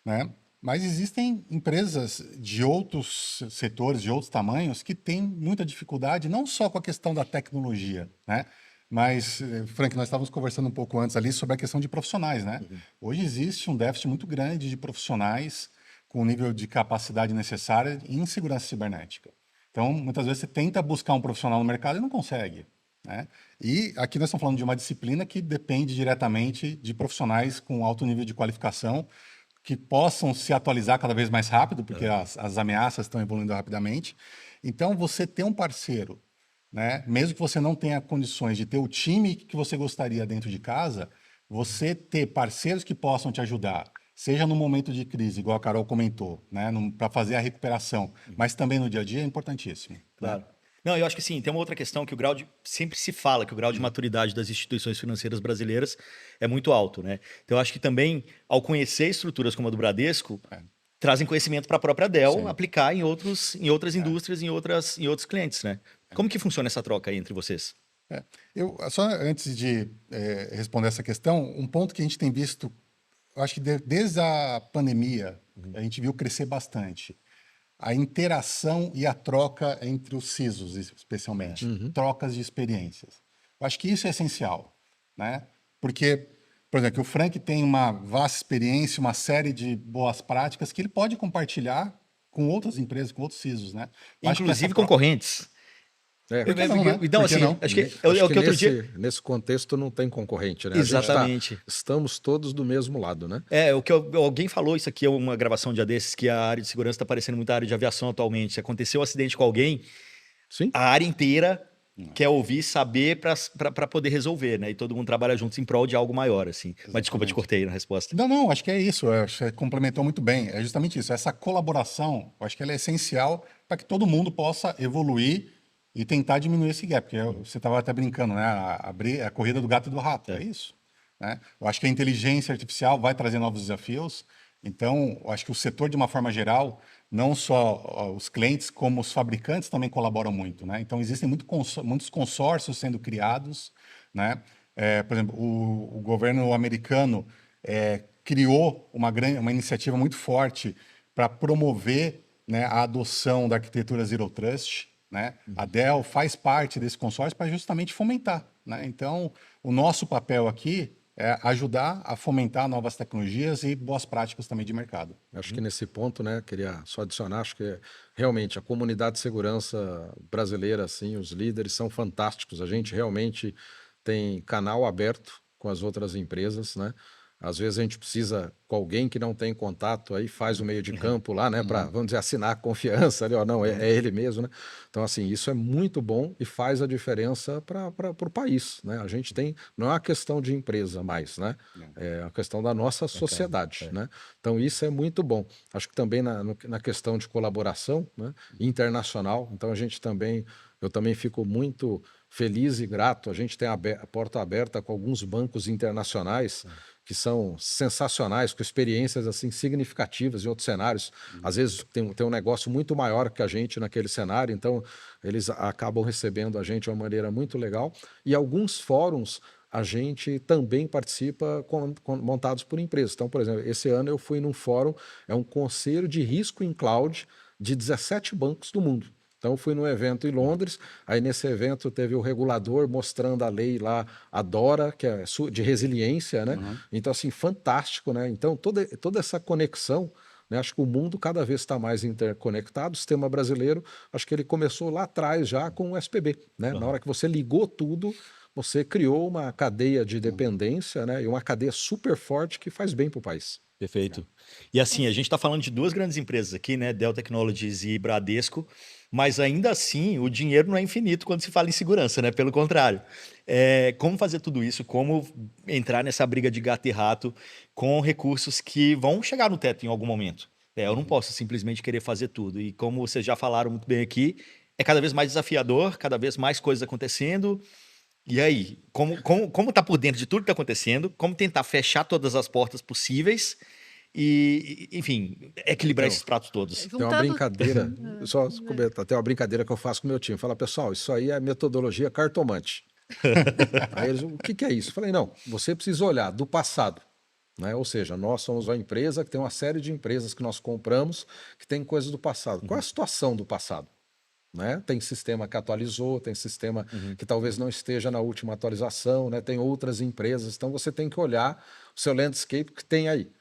né? Mas existem empresas de outros setores, de outros tamanhos, que têm muita dificuldade, não só com a questão da tecnologia, né? Mas, Frank, nós estávamos conversando um pouco antes ali sobre a questão de profissionais, né? Hoje existe um déficit muito grande de profissionais com o nível de capacidade necessária em segurança cibernética. Então, muitas vezes você tenta buscar um profissional no mercado e não consegue, né? E aqui nós estamos falando de uma disciplina que depende diretamente de profissionais com alto nível de qualificação que possam se atualizar cada vez mais rápido, porque as ameaças estão evoluindo rapidamente. Então, você ter um parceiro, né? Mesmo que você não tenha condições de ter o time que você gostaria dentro de casa, você ter parceiros que possam te ajudar, seja no momento de crise, igual a Carol comentou, né? Para fazer a recuperação, mas também no dia a dia é importantíssimo. Claro. Né? Não, eu acho que sim, tem uma outra questão que sempre se fala que o grau de maturidade das instituições financeiras brasileiras é muito alto, né? Então eu acho que também, ao conhecer estruturas como a do Bradesco, trazem conhecimento para a própria Dell aplicar em outras indústrias, em outros clientes, né? Como que funciona essa troca aí entre vocês? Eu, só antes de responder essa questão, um ponto que a gente tem visto, eu acho que desde a pandemia, a gente viu crescer bastante. A interação e a troca entre os CISOs, especialmente. Trocas de experiências. Eu acho que isso é essencial, né? Porque, por exemplo, o Frank tem uma vasta experiência, uma série de boas práticas que ele pode compartilhar com outras empresas, com outros CISOs, né? Eu acho que essa Inclusive troca- concorrentes. Por que não, né? Então, Por que assim, não? acho que é Acho o que que outro dia... nesse contexto não tem concorrente, né? A gente Exatamente. estamos todos do mesmo lado, né? Alguém falou isso aqui, uma gravação de dia desses, que a área de segurança está parecendo muito a área de aviação atualmente. Se aconteceu um acidente com alguém, Sim. a área inteira quer ouvir, saber para poder resolver, né? E todo mundo trabalha juntos em prol de algo maior, assim. Mas desculpa, te cortei na resposta. Não, acho que é isso. Acho que você complementou muito bem. É justamente isso. Essa colaboração, eu acho que ela é essencial para que todo mundo possa evoluir e tentar diminuir esse gap. Porque você estava até brincando, né? A corrida do gato e do rato. É isso. Né? Eu acho que a inteligência artificial vai trazer novos desafios. Então, eu acho que o setor, de uma forma geral, não só os clientes, como os fabricantes também colaboram muito, né? Então, existem muitos consórcios sendo criados, né? Por exemplo, o governo americano criou uma iniciativa muito forte para promover, né, a adoção da arquitetura Zero Trust, né? A Dell faz parte desse consórcio para justamente fomentar, né? Então, o nosso papel aqui ajudar a fomentar novas tecnologias e boas práticas também de mercado. Acho que nesse ponto, né, queria só adicionar, acho que realmente a comunidade de segurança brasileira, assim, os líderes são fantásticos. A gente realmente tem canal aberto com as outras empresas, né? Às vezes a gente precisa com alguém que não tem contato, aí faz o meio de campo lá, né, para, vamos dizer, assinar a confiança ali, ó, não, é ele mesmo, né? Então, assim, isso é muito bom e faz a diferença para o país, né? A gente tem, não é uma questão de empresa mais, né? É uma questão da nossa sociedade, né? Então, isso é muito bom. Acho que também na questão de colaboração, né, internacional, então a gente também, eu também fico muito feliz e grato. A gente tem a porta aberta com alguns bancos internacionais que são sensacionais, com experiências assim significativas em outros cenários. Às vezes tem um negócio muito maior que a gente naquele cenário, então eles acabam recebendo a gente de uma maneira muito legal. E alguns fóruns a gente também participa montados por empresas. Então, por exemplo, esse ano eu fui num fórum, é um conselho de risco em cloud de 17 bancos do mundo. Então, eu fui num evento em Londres, aí nesse evento teve o regulador mostrando a lei lá, a DORA, que é de resiliência, né? Então, assim, fantástico, né? Então, toda essa conexão, né? Acho que o mundo cada vez está mais interconectado, o sistema brasileiro, acho que ele começou lá atrás já com o SPB, né? Na hora que você ligou tudo, você criou uma cadeia de dependência, né? E uma cadeia super forte que faz bem para o país. Perfeito. E assim, a gente está falando de duas grandes empresas aqui, né? Dell Technologies e Bradesco, mas ainda assim o dinheiro não é infinito quando se fala em segurança, né? Pelo contrário. Como fazer tudo isso? Como entrar nessa briga de gato e rato com recursos que vão chegar no teto em algum momento? Eu não posso simplesmente querer fazer tudo. E como vocês já falaram muito bem aqui, é cada vez mais desafiador, cada vez mais coisas acontecendo. E aí, como tá por dentro de tudo que está acontecendo, como tentar fechar todas as portas possíveis e, enfim, equilibrar Então, esses pratos todos? tem uma brincadeira, só comentar, tem uma brincadeira que eu faço com o meu time. Fala, pessoal, isso aí é metodologia cartomante. Aí eles, o que é isso? Eu falei, não, você precisa olhar do passado, né? Ou seja, nós somos uma empresa que tem uma série de empresas que nós compramos que tem coisas do passado. Qual é a situação do passado? Né? Tem sistema que atualizou, tem sistema que talvez não esteja na última atualização, né? Tem outras empresas, então você tem que olhar o seu landscape que tem aí.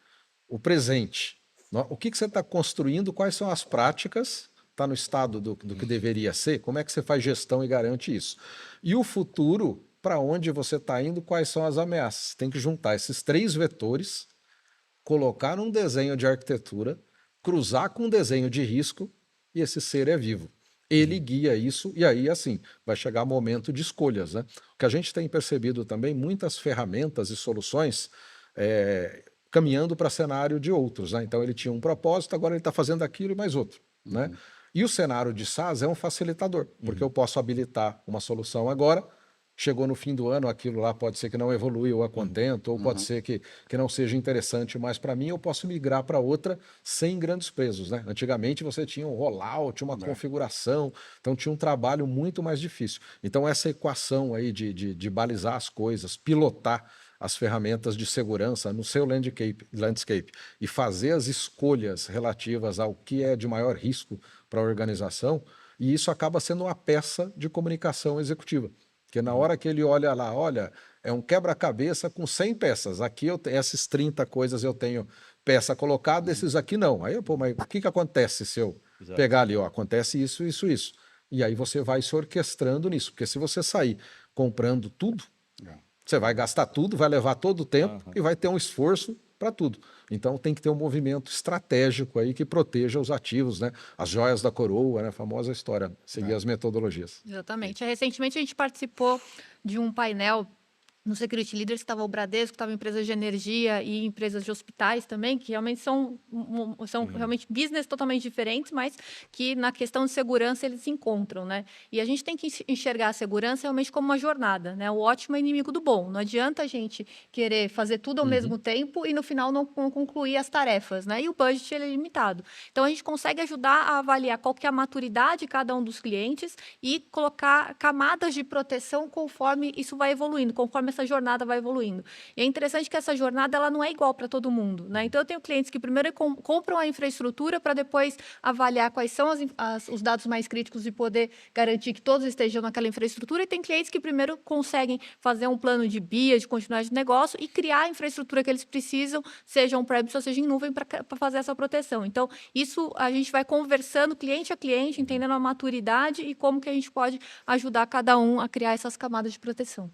O presente, o que você está construindo, quais são as práticas, está no estado do que deveria ser, como é que você faz gestão e garante isso. E o futuro, para onde você está indo, quais são as ameaças. Tem que juntar esses 3 vetores, colocar num desenho de arquitetura, cruzar com um desenho de risco, e esse ser é vivo. Ele guia isso, e aí, assim, vai chegar o momento de escolhas, né? O que a gente tem percebido também, muitas ferramentas e soluções caminhando para cenário de outros, né? Então, ele tinha um propósito, agora ele está fazendo aquilo e mais outro, né? E o cenário de SaaS é um facilitador, porque eu posso habilitar uma solução agora, chegou no fim do ano, aquilo lá pode ser que não evoluiu a contento, ou pode ser que não seja interessante mais para mim, eu posso migrar para outra sem grandes pesos, né? Antigamente você tinha um rollout, uma configuração, então tinha um trabalho muito mais difícil. Então essa equação aí de balizar as coisas, pilotar as ferramentas de segurança no seu landscape e fazer as escolhas relativas ao que é de maior risco para a organização, e isso acaba sendo uma peça de comunicação executiva. Porque na hora que ele olha lá, olha, é um quebra-cabeça com 100 peças. Aqui eu tenho essas 30 coisas, eu tenho peça colocada, esses aqui não. Aí, pô, mas o que acontece se eu pegar ali? Ó, acontece isso, isso, isso. E aí você vai se orquestrando nisso. Porque se você sair comprando tudo, você vai gastar tudo, vai levar todo o tempo e vai ter um esforço para tudo. Então tem que ter um movimento estratégico aí que proteja os ativos, né? As joias da coroa, né? A famosa história, seguir as metodologias. Exatamente. Recentemente a gente participou de um painel no Security Leaders, que estava o Bradesco, estava empresas de energia e empresas de hospitais também, que realmente são realmente business totalmente diferentes, mas que na questão de segurança eles se encontram, né? E a gente tem que enxergar a segurança realmente como uma jornada, né? O ótimo é inimigo do bom. Não adianta a gente querer fazer tudo ao mesmo tempo e no final não concluir as tarefas, né? E o budget ele é limitado. Então a gente consegue ajudar a avaliar qual que é a maturidade de cada um dos clientes e colocar camadas de proteção conforme isso vai evoluindo, conforme essa jornada vai evoluindo. E é interessante que essa jornada ela não é igual para todo mundo, né? Então, eu tenho clientes que primeiro compram a infraestrutura para depois avaliar quais são os dados mais críticos e poder garantir que todos estejam naquela infraestrutura. E tem clientes que primeiro conseguem fazer um plano de BIA, de continuidade de negócio e criar a infraestrutura que eles precisam, seja on-premise ou seja em nuvem, para fazer essa proteção. Então, isso a gente vai conversando cliente a cliente, entendendo a maturidade e como que a gente pode ajudar cada um a criar essas camadas de proteção.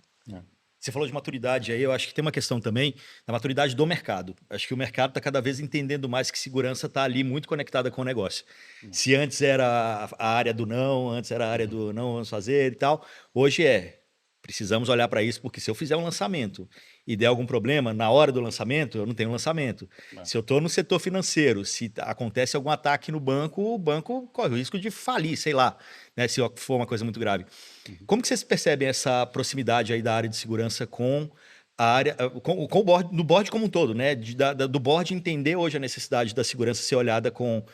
Você falou de maturidade aí, eu acho que tem uma questão também da maturidade do mercado. Acho que o mercado está cada vez entendendo mais que segurança está ali muito conectada com o negócio. Se antes era a área do não, antes era a área do não vamos fazer e tal, hoje precisamos olhar para isso, porque se eu fizer um lançamento e der algum problema na hora do lançamento, eu não tenho lançamento. Se eu estou no setor financeiro, se acontece algum ataque no banco, o banco corre o risco de falir, sei lá, né, se for uma coisa muito grave. Como que vocês percebem essa proximidade aí da área de segurança com a área, com o board, no board como um todo, né? Do board entender hoje a necessidade da segurança ser olhada como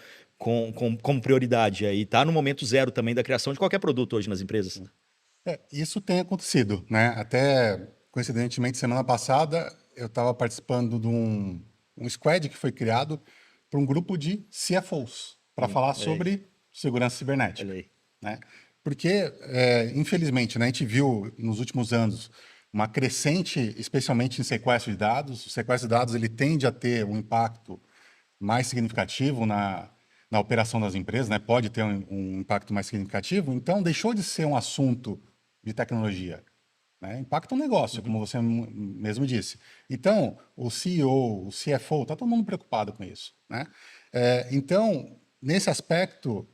prioridade aí, tá no momento zero também da criação de qualquer produto hoje nas empresas. Isso tem acontecido, né? Até, coincidentemente, semana passada, eu estava participando de um squad que foi criado por um grupo de CFOs para falar sobre segurança cibernética. Olha aí. Né? Porque, infelizmente, né, a gente viu nos últimos anos uma crescente, especialmente em sequestro de dados. O sequestro de dados ele tende a ter um impacto mais significativo na operação das empresas, né? Pode ter um impacto mais significativo. Então, deixou de ser um assunto de tecnologia. Né? Impacta o negócio, como você mesmo disse. Então, o CEO, o CFO, está todo mundo preocupado com isso. Né? Então, nesse aspecto,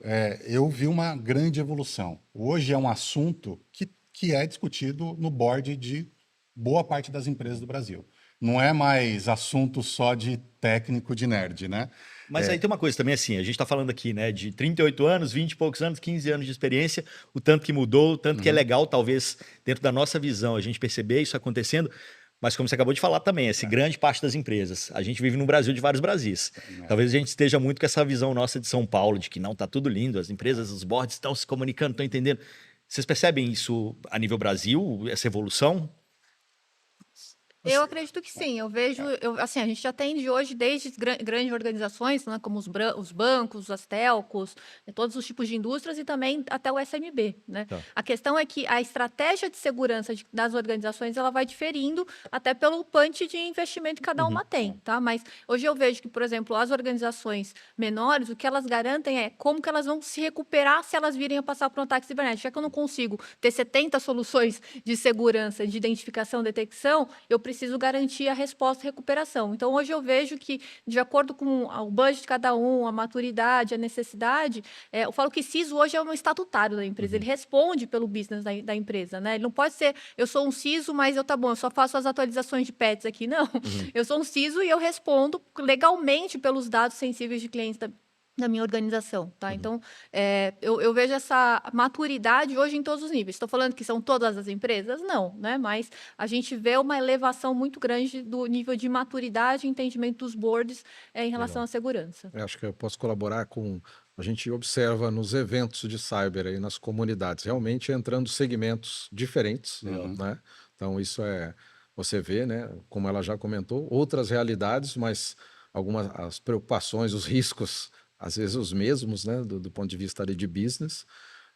eu vi uma grande evolução. Hoje é um assunto que é discutido no board de boa parte das empresas do Brasil. Não é mais assunto só de técnico, de nerd, né? Mas aí tem uma coisa também assim, a gente está falando aqui, né, de 38 anos, 20 e poucos anos, 15 anos de experiência, o tanto que mudou, o tanto que é legal, talvez, dentro da nossa visão, a gente perceber isso acontecendo, mas como você acabou de falar também, essa grande parte das empresas, a gente vive num Brasil de vários Brasis. Talvez a gente esteja muito com essa visão nossa de São Paulo, de que não, tá tudo lindo, as empresas, os boards estão se comunicando, estão entendendo. Vocês percebem isso a nível Brasil, essa evolução? Eu acredito que sim. Eu vejo, assim, a gente atende hoje desde grandes organizações, né, como os bancos, as telcos, todos os tipos de indústrias e também até o SMB, né? Tá. A questão é que a estratégia de segurança das organizações ela vai diferindo até pelo punch de investimento que cada uma tem, tá? Mas hoje eu vejo que, por exemplo, as organizações menores, o que elas garantem é como que elas vão se recuperar se elas virem a passar por um ataque cibernético. Já que eu não consigo ter 70 soluções de segurança, de identificação, detecção, eu preciso garantir a resposta e recuperação. Então, hoje eu vejo que, de acordo com o budget de cada um, a maturidade, a necessidade, eu falo que CISO hoje é um estatutário da empresa, ele responde pelo business da empresa, né? Ele não pode ser, eu sou um CISO, mas eu só faço as atualizações de patches aqui, não. Eu sou um CISO e eu respondo legalmente pelos dados sensíveis de clientes da minha organização, tá? Então, eu vejo essa maturidade hoje em todos os níveis. Estou falando que são todas as empresas? Não, né? Mas a gente vê uma elevação muito grande do nível de maturidade e entendimento dos boards em relação à segurança. Eu acho que eu posso colaborar com. A gente observa nos eventos de cyber aí nas comunidades, realmente entrando segmentos diferentes, né? Então, isso você vê, né? Como ela já comentou, outras realidades, mas as preocupações, os riscos às vezes os mesmos, né, do ponto de vista ali de business,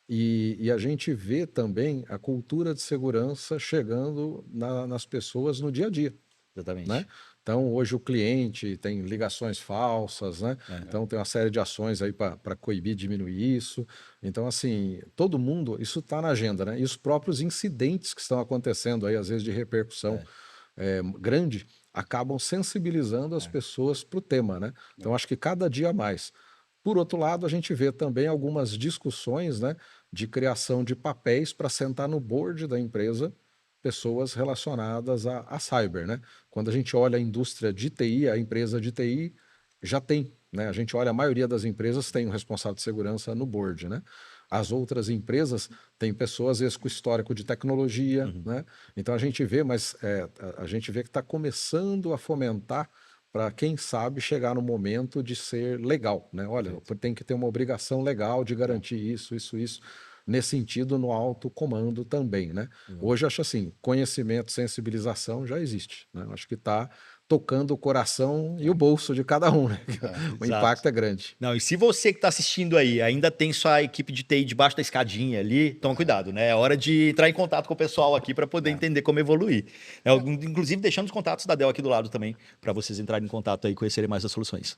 e a gente vê também a cultura de segurança chegando nas pessoas no dia a dia. Exatamente. Né? Então, hoje o cliente tem ligações falsas, né? Então tem uma série de ações aí para coibir, diminuir isso. Então, assim, todo mundo, isso está na agenda, né? E os próprios incidentes que estão acontecendo aí, às vezes de repercussão grande, acabam sensibilizando as pessoas para o tema, né? Então, acho que cada dia mais. Por outro lado, a gente vê também algumas discussões, né, de criação de papéis para sentar no board da empresa pessoas relacionadas a cyber, né? Quando a gente olha a indústria de TI, a empresa de TI já tem, né? A gente olha, a maioria das empresas tem um responsável de segurança no board, né? As outras empresas têm pessoas, às vezes, com histórico de tecnologia, né? Então a gente vê, mas a gente vê que está começando a fomentar para, quem sabe, chegar no momento de ser legal, né? Olha, tem que ter uma obrigação legal de garantir isso. nesse sentido no alto comando também, né? Hoje acho assim, conhecimento, sensibilização já existe, né? Acho que está tocando o coração e o bolso de cada um, né? O Exato. impacto é grande. Não, e se você que está assistindo aí ainda tem sua equipe de TI debaixo da escadinha ali, toma cuidado, né? É hora de entrar em contato com o pessoal aqui para poder entender como evoluir. Inclusive, deixando os contatos da Dell aqui do lado também, para vocês entrarem em contato aí e conhecerem mais as soluções.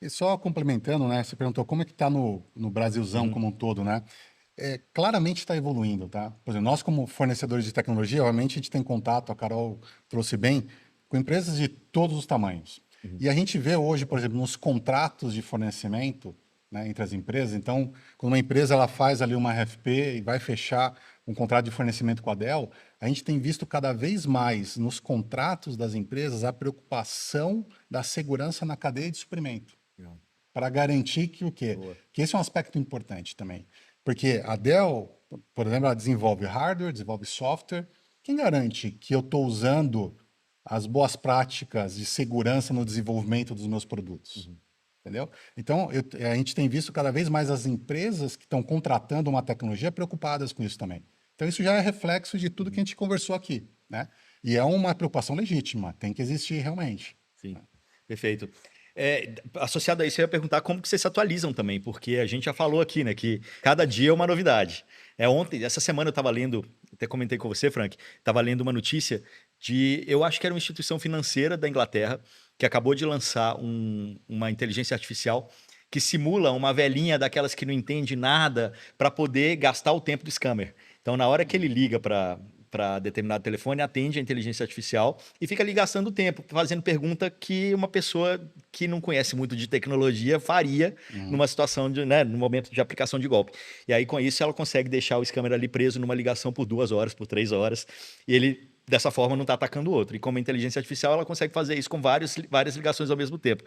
E só complementando, né? Você perguntou como é que está no Brasilzão como um todo, né? Claramente está evoluindo, tá? Por exemplo, nós como fornecedores de tecnologia, obviamente a gente tem contato, a Carol trouxe bem, com empresas de todos os tamanhos. E a gente vê hoje, por exemplo, nos contratos de fornecimento, né, entre as empresas. Então, quando uma empresa ela faz ali uma RFP e vai fechar um contrato de fornecimento com a Dell, a gente tem visto cada vez mais nos contratos das empresas a preocupação da segurança na cadeia de suprimento. Para garantir que o quê? Que esse é um aspecto importante também. Porque a Dell, por exemplo, ela desenvolve hardware, desenvolve software. Quem garante que eu estou usando as boas práticas de segurança no desenvolvimento dos meus produtos? Entendeu? Então, a gente tem visto cada vez mais as empresas que estão contratando uma tecnologia preocupadas com isso também. Então, isso já é reflexo de tudo que a gente conversou aqui, né? E é uma preocupação legítima, tem que existir realmente. Sim, perfeito. Associado a isso, eu ia perguntar como que vocês se atualizam também, porque a gente já falou aqui, né, que cada dia é uma novidade. Essa semana eu estava lendo, até comentei com você, Frank, estava lendo uma notícia eu acho que era uma instituição financeira da Inglaterra, que acabou de lançar uma inteligência artificial que simula uma velhinha daquelas que não entende nada para poder gastar o tempo do scammer. Então, na hora que ele liga para determinado telefone, atende a inteligência artificial e fica ali gastando tempo, fazendo pergunta que uma pessoa que não conhece muito de tecnologia faria numa situação, no momento de aplicação de golpe. E aí, com isso, ela consegue deixar o scammer ali preso numa ligação por 2 horas, por 3 horas, e ele, dessa forma, não está atacando o outro. E como a inteligência artificial, ela consegue fazer isso com várias ligações ao mesmo tempo.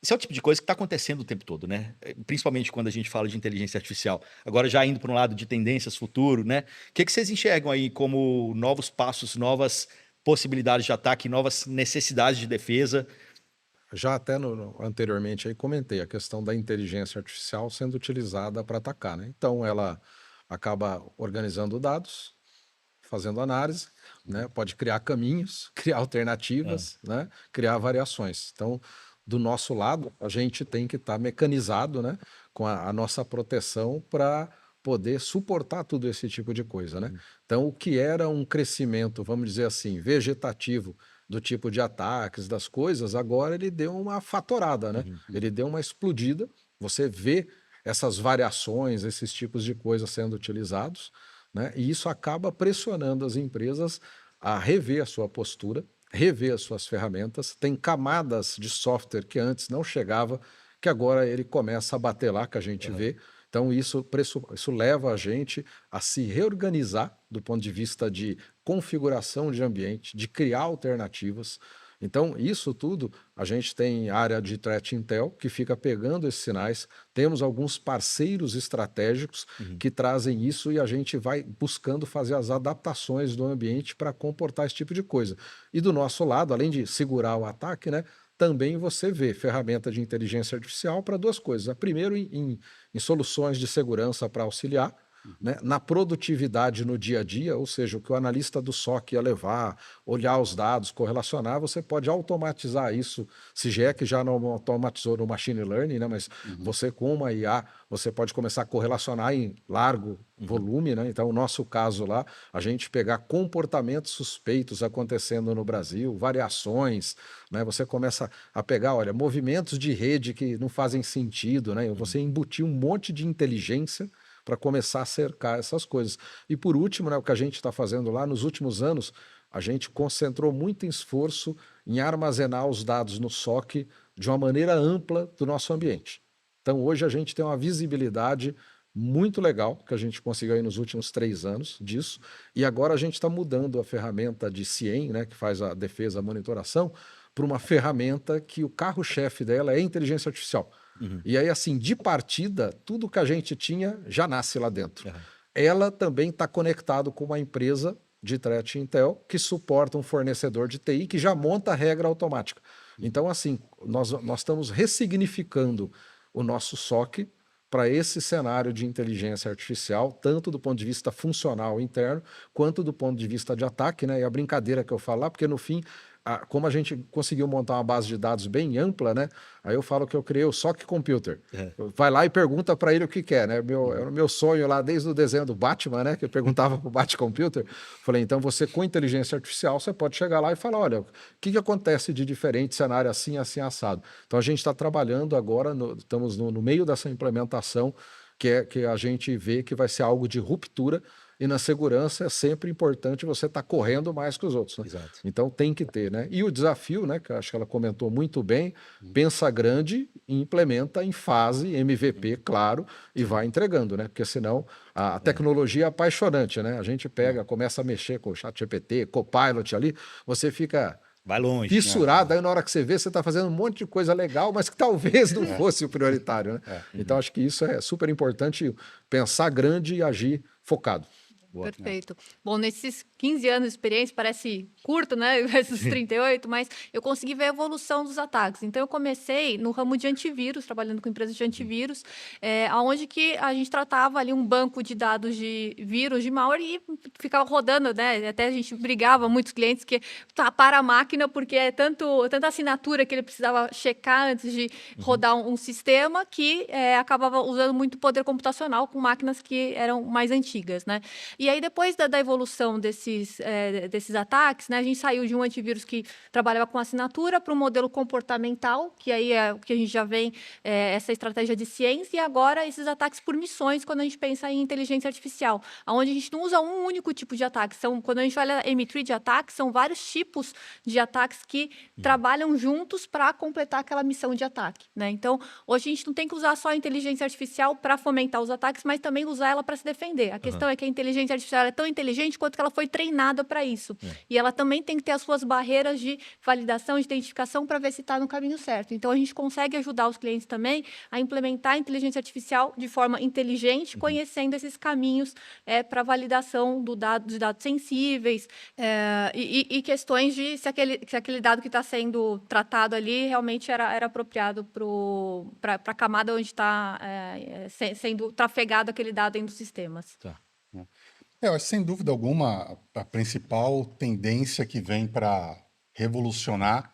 Isso é o tipo de coisa que está acontecendo o tempo todo, né? Principalmente quando a gente fala de inteligência artificial. Agora, já indo para um lado de tendências, futuro, né? O que vocês enxergam aí como novos passos, novas possibilidades de ataque, novas necessidades de defesa? Já até anteriormente aí comentei a questão da inteligência artificial sendo utilizada para atacar, né? Então ela acaba organizando dados, fazendo análise, né? Pode criar caminhos, criar alternativas, né? Criar variações. Então, do nosso lado, a gente tem que estar mecanizado, né? Com a nossa proteção para poder suportar tudo esse tipo de coisa, né? Então, o que era um crescimento, vamos dizer assim, vegetativo do tipo de ataques, das coisas, agora ele deu uma fatorada, né? Ele deu uma explodida. Você vê essas variações, esses tipos de coisas sendo utilizados, né? E isso acaba pressionando as empresas a rever a sua postura, rever as suas ferramentas. Tem camadas de software que antes não chegava, que agora ele começa a bater lá, que a gente vê. Então, isso leva a gente a se reorganizar do ponto de vista de configuração de ambiente, de criar alternativas. Então, isso tudo, a gente tem área de threat intel que fica pegando esses sinais, temos alguns parceiros estratégicos que trazem isso e a gente vai buscando fazer as adaptações do ambiente para comportar esse tipo de coisa. E do nosso lado, além de segurar o ataque, né, também você vê ferramenta de inteligência artificial para 2 coisas. Primeiro, em soluções de segurança para auxiliar, né, na produtividade no dia a dia, ou seja, o que o analista do SOC ia levar, olhar os dados, correlacionar, você pode automatizar isso, se já é que já não automatizou no machine learning, né, mas você com uma IA, você pode começar a correlacionar em largo volume, né? Então, o nosso caso lá, a gente pegar comportamentos suspeitos acontecendo no Brasil, variações, né? Você começa a pegar, olha, movimentos de rede que não fazem sentido, né? Você embutir um monte de inteligência para começar a cercar essas coisas. E por último, né, o que a gente está fazendo lá, nos últimos anos, a gente concentrou muito esforço em armazenar os dados no SOC de uma maneira ampla do nosso ambiente. Então, hoje a gente tem uma visibilidade muito legal que a gente conseguiu aí nos últimos 3 anos disso, e agora a gente está mudando a ferramenta de CIEM, né, que faz a defesa, a monitoração, para uma ferramenta que o carro-chefe dela é inteligência artificial. E aí, assim, de partida, tudo que a gente tinha já nasce lá dentro. Ela também está conectado com uma empresa de threat intel que suporta um fornecedor de TI que já monta a regra automática. Então, assim, nós estamos ressignificando o nosso SOC para esse cenário de inteligência artificial, tanto do ponto de vista funcional interno, quanto do ponto de vista de ataque, né? E a brincadeira que eu falo lá, porque no fim, como a gente conseguiu montar uma base de dados bem ampla, né? Aí eu falo que eu criei o SOC Computer. Vai lá e pergunta para ele o que quer, né? Era o meu sonho lá desde o desenho do Batman, né? Que eu perguntava para o Bat Computer. Falei, então você com inteligência artificial, você pode chegar lá e falar, olha, o que acontece de diferente cenário assim, assim, assado. Então a gente está trabalhando agora, estamos no meio dessa implementação, que a gente vê que vai ser algo de ruptura, e na segurança é sempre importante você estar correndo mais que os outros, né? Exato. Então tem que ter, né? E o desafio, né, que eu acho que ela comentou muito bem, pensa grande e implementa em fase MVP, claro, e vai entregando, né? Porque senão a tecnologia é apaixonante, né? A gente pega, começa a mexer com o ChatGPT, Copilot ali, você fica Vai longe. fissurado, aí na hora que você vê, você está fazendo um monte de coisa legal, mas que talvez não fosse o prioritário, né? Então acho que isso é super importante, pensar grande e agir focado. Perfeito. Bom, nesses 15 anos de experiência, parece curto, né? Esses 38, mas eu consegui ver a evolução dos ataques. Então, eu comecei no ramo de antivírus, trabalhando com empresas de antivírus, onde que a gente tratava ali um banco de dados de vírus, de malware, e ficava rodando, né? Até a gente brigava, muitos clientes, que para a máquina, porque é tanta assinatura que ele precisava checar antes de rodar um sistema, que acabava usando muito poder computacional com máquinas que eram mais antigas, né? E aí, depois da evolução desses ataques, né, a gente saiu de um antivírus que trabalhava com assinatura para um modelo comportamental, que aí é o que a gente já vem, essa estratégia de ciência, e agora esses ataques por missões, quando a gente pensa em inteligência artificial, onde a gente não usa um único tipo de ataque. Quando a gente olha M3 de ataque, são vários tipos de ataques que trabalham juntos para completar aquela missão de ataque, né? Então, hoje a gente não tem que usar só a inteligência artificial para fomentar os ataques, mas também usar ela para se defender. A questão é que a inteligência artificial é tão inteligente quanto que ela foi treinada para isso. E ela também tem que ter as suas barreiras de validação, de identificação, para ver se está no caminho certo. Então, a gente consegue ajudar os clientes também a implementar a inteligência artificial de forma inteligente, conhecendo esses caminhos para validação de dados sensíveis, e questões de se aquele dado que está sendo tratado ali realmente era apropriado para a camada onde está sendo trafegado aquele dado dentro dos sistemas. Tá. Eu acho que, sem dúvida alguma, a principal tendência que vem para revolucionar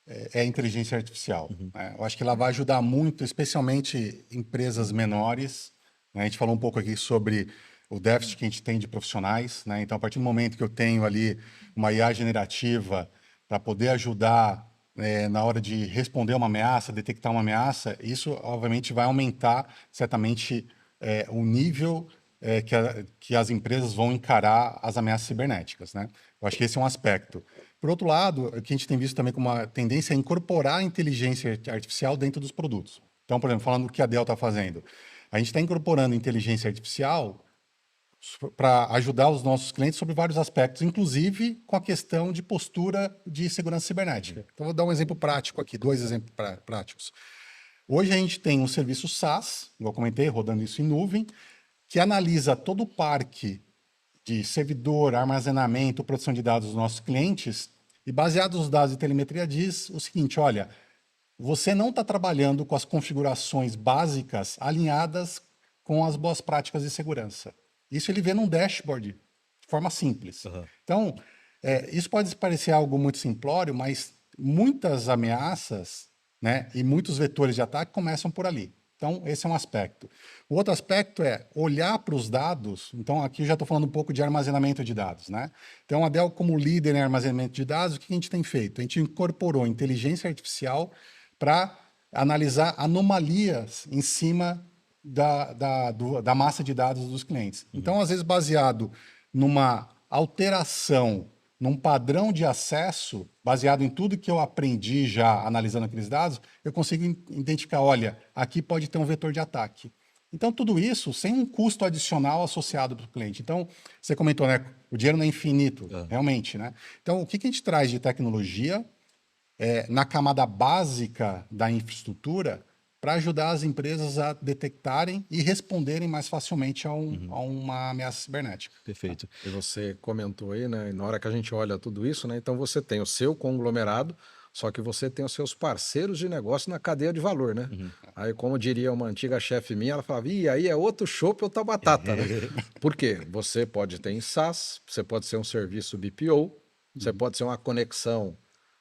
é a inteligência artificial, né? Eu acho que ela vai ajudar muito, especialmente empresas menores, né? A gente falou um pouco aqui sobre o déficit que a gente tem de profissionais, né? Então, a partir do momento que eu tenho ali uma IA generativa para poder ajudar na hora de responder uma ameaça, detectar uma ameaça, isso, obviamente, vai aumentar, certamente, o nível que as empresas vão encarar as ameaças cibernéticas, né? Eu acho que esse é um aspecto. Por outro lado, o que a gente tem visto também como uma tendência é incorporar a inteligência artificial dentro dos produtos. Então, por exemplo, falando do que a Dell está fazendo, a gente está incorporando inteligência artificial para ajudar os nossos clientes sobre vários aspectos, inclusive com a questão de postura de segurança cibernética. Então, vou dar um exemplo prático aqui, 2 exemplos práticos. Hoje a gente tem um serviço SaaS, igual eu comentei, rodando isso em nuvem, que analisa todo o parque de servidor, armazenamento, produção de dados dos nossos clientes, e baseado nos dados de telemetria diz o seguinte: olha, você não está trabalhando com as configurações básicas alinhadas com as boas práticas de segurança. Isso ele vê num dashboard, de forma simples. Então, isso pode parecer algo muito simplório, mas muitas ameaças, né, e muitos vetores de ataque começam por ali. Então, esse é um aspecto. O outro aspecto é olhar para os dados. Então, aqui eu já estou falando um pouco de armazenamento de dados, né? Então, a Dell, como líder em armazenamento de dados, o que a gente tem feito? A gente incorporou inteligência artificial para analisar anomalias em cima da massa de dados dos clientes. Então, às vezes, baseado numa alteração, num padrão de acesso, baseado em tudo que eu aprendi já analisando aqueles dados, eu consigo identificar, olha, aqui pode ter um vetor de ataque. Então, tudo isso sem um custo adicional associado para o cliente. Então, você comentou, né? O dinheiro não é infinito, realmente, né? Então, o que a gente traz de tecnologia na camada básica da infraestrutura para ajudar as empresas a detectarem e responderem mais facilmente a uma ameaça cibernética. Perfeito. E você comentou aí, né? Na hora que a gente olha tudo isso, né? Então você tem o seu conglomerado, Só que você tem os seus parceiros de negócio na cadeia de valor, né? Aí, como diria uma antiga chefe minha, ela falava, e aí é outro chopp, outra batata, né? Por quê? Você pode ter em SaaS, você pode ser um serviço BPO, você pode ser uma conexão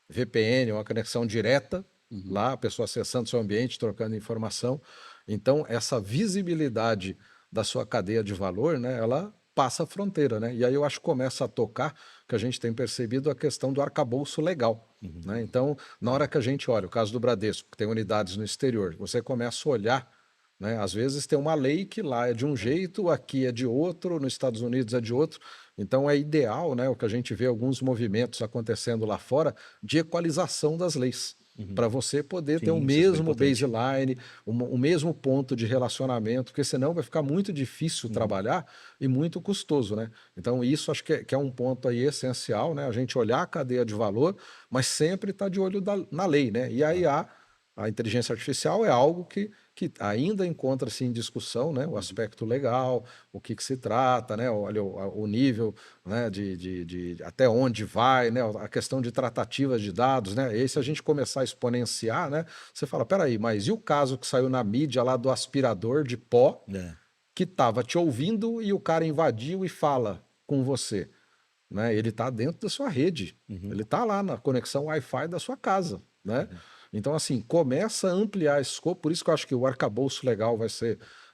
VPN, uma conexão direta, lá a pessoa acessando seu ambiente, trocando informação. Então, essa visibilidade da sua cadeia de valor, né, ela passa a fronteira, né? E aí eu acho que começa a tocar, que a gente tem percebido a questão do arcabouço legal, né? Então, na hora que a gente olha, o caso do Bradesco, que tem unidades no exterior, você começa a olhar, né? Às vezes tem uma lei que lá é de um jeito, aqui é de outro, nos Estados Unidos é de outro. Então é ideal, né, o que a gente vê alguns movimentos acontecendo lá fora de equalização das leis. Para você poder ter o Sim, isso é super mesmo importante. baseline, o mesmo ponto de relacionamento, porque senão vai ficar muito difícil trabalhar e muito custoso, né? Então, isso acho que é um ponto aí essencial, né? A gente olhar a cadeia de valor, mas sempre estar de olho na lei, né? E a IA, a inteligência artificial, é algo que ainda encontra-se em discussão, né? O aspecto legal, o que se trata, né? Olha, o nível, né? de até onde vai, né? A questão de tratativas de dados, né? E aí, se a gente começar a exponenciar, né? Você fala, peraí, mas e o caso que saiu na mídia lá do aspirador de pó É. que estava te ouvindo e o cara invadiu e fala com você, né? Ele está dentro da sua rede, ele está lá na conexão Wi-Fi da sua casa, né? Então, assim, começa a ampliar esse escopo, por isso que eu acho que o arcabouço legal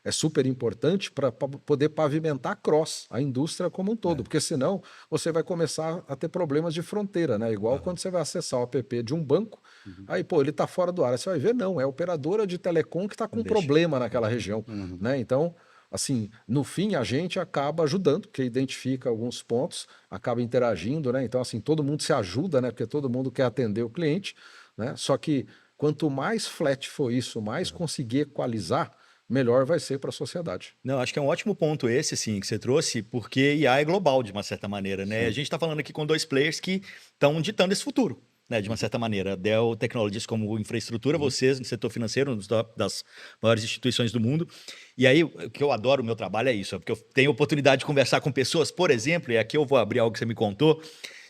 é super importante para poder pavimentar a indústria como um todo, porque senão você vai começar a ter problemas de fronteira, né? Igual quando você vai acessar o app de um banco, aí, pô, ele está fora do ar, aí você vai ver, não, é a operadora de telecom que está com problema naquela região, né? Então, assim, no fim, a gente acaba ajudando, porque identifica alguns pontos, acaba interagindo, né? Então, assim, todo mundo se ajuda, né? Porque todo mundo quer atender o cliente, né? Só que quanto mais flat for isso, mais conseguir equalizar, melhor vai ser para a sociedade. Não, acho que é um ótimo ponto esse, assim, que você trouxe, porque IA é global, de uma certa maneira, né? A gente está falando aqui com dois players que estão ditando esse futuro, né? De uma certa maneira. A Dell Technologies como infraestrutura, vocês no setor financeiro, das maiores instituições do mundo. E aí, o que eu adoro no meu trabalho é isso, é porque eu tenho oportunidade de conversar com pessoas, por exemplo, e aqui eu vou abrir algo que você me contou,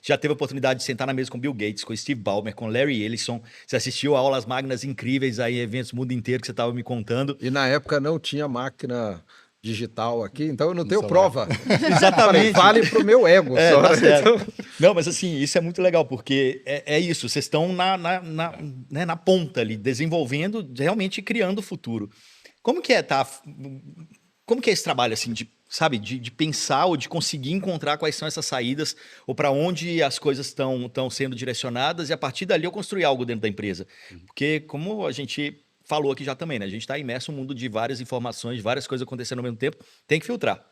já teve a oportunidade de sentar na mesa com Bill Gates, com Steve Ballmer, com Larry Ellison. Você assistiu a aulas magnas incríveis aí, eventos do mundo inteiro que você estava me contando. E na época não tinha máquina digital aqui, então eu não tenho celular. prova. Exatamente. Vale pro meu ego É, só. tá certo. Então, Não, mas assim, isso é muito legal, porque é isso, vocês estão né, na ponta ali, desenvolvendo, realmente criando o futuro. Como que é, tá? Como que é esse trabalho, assim, sabe, de pensar ou de conseguir encontrar quais são essas saídas ou para onde as coisas estão sendo direcionadas e a partir dali eu construir algo dentro da empresa? Porque, como a gente falou aqui já também, né? A gente está imerso num mundo de várias informações, várias coisas acontecendo ao mesmo tempo, tem que filtrar.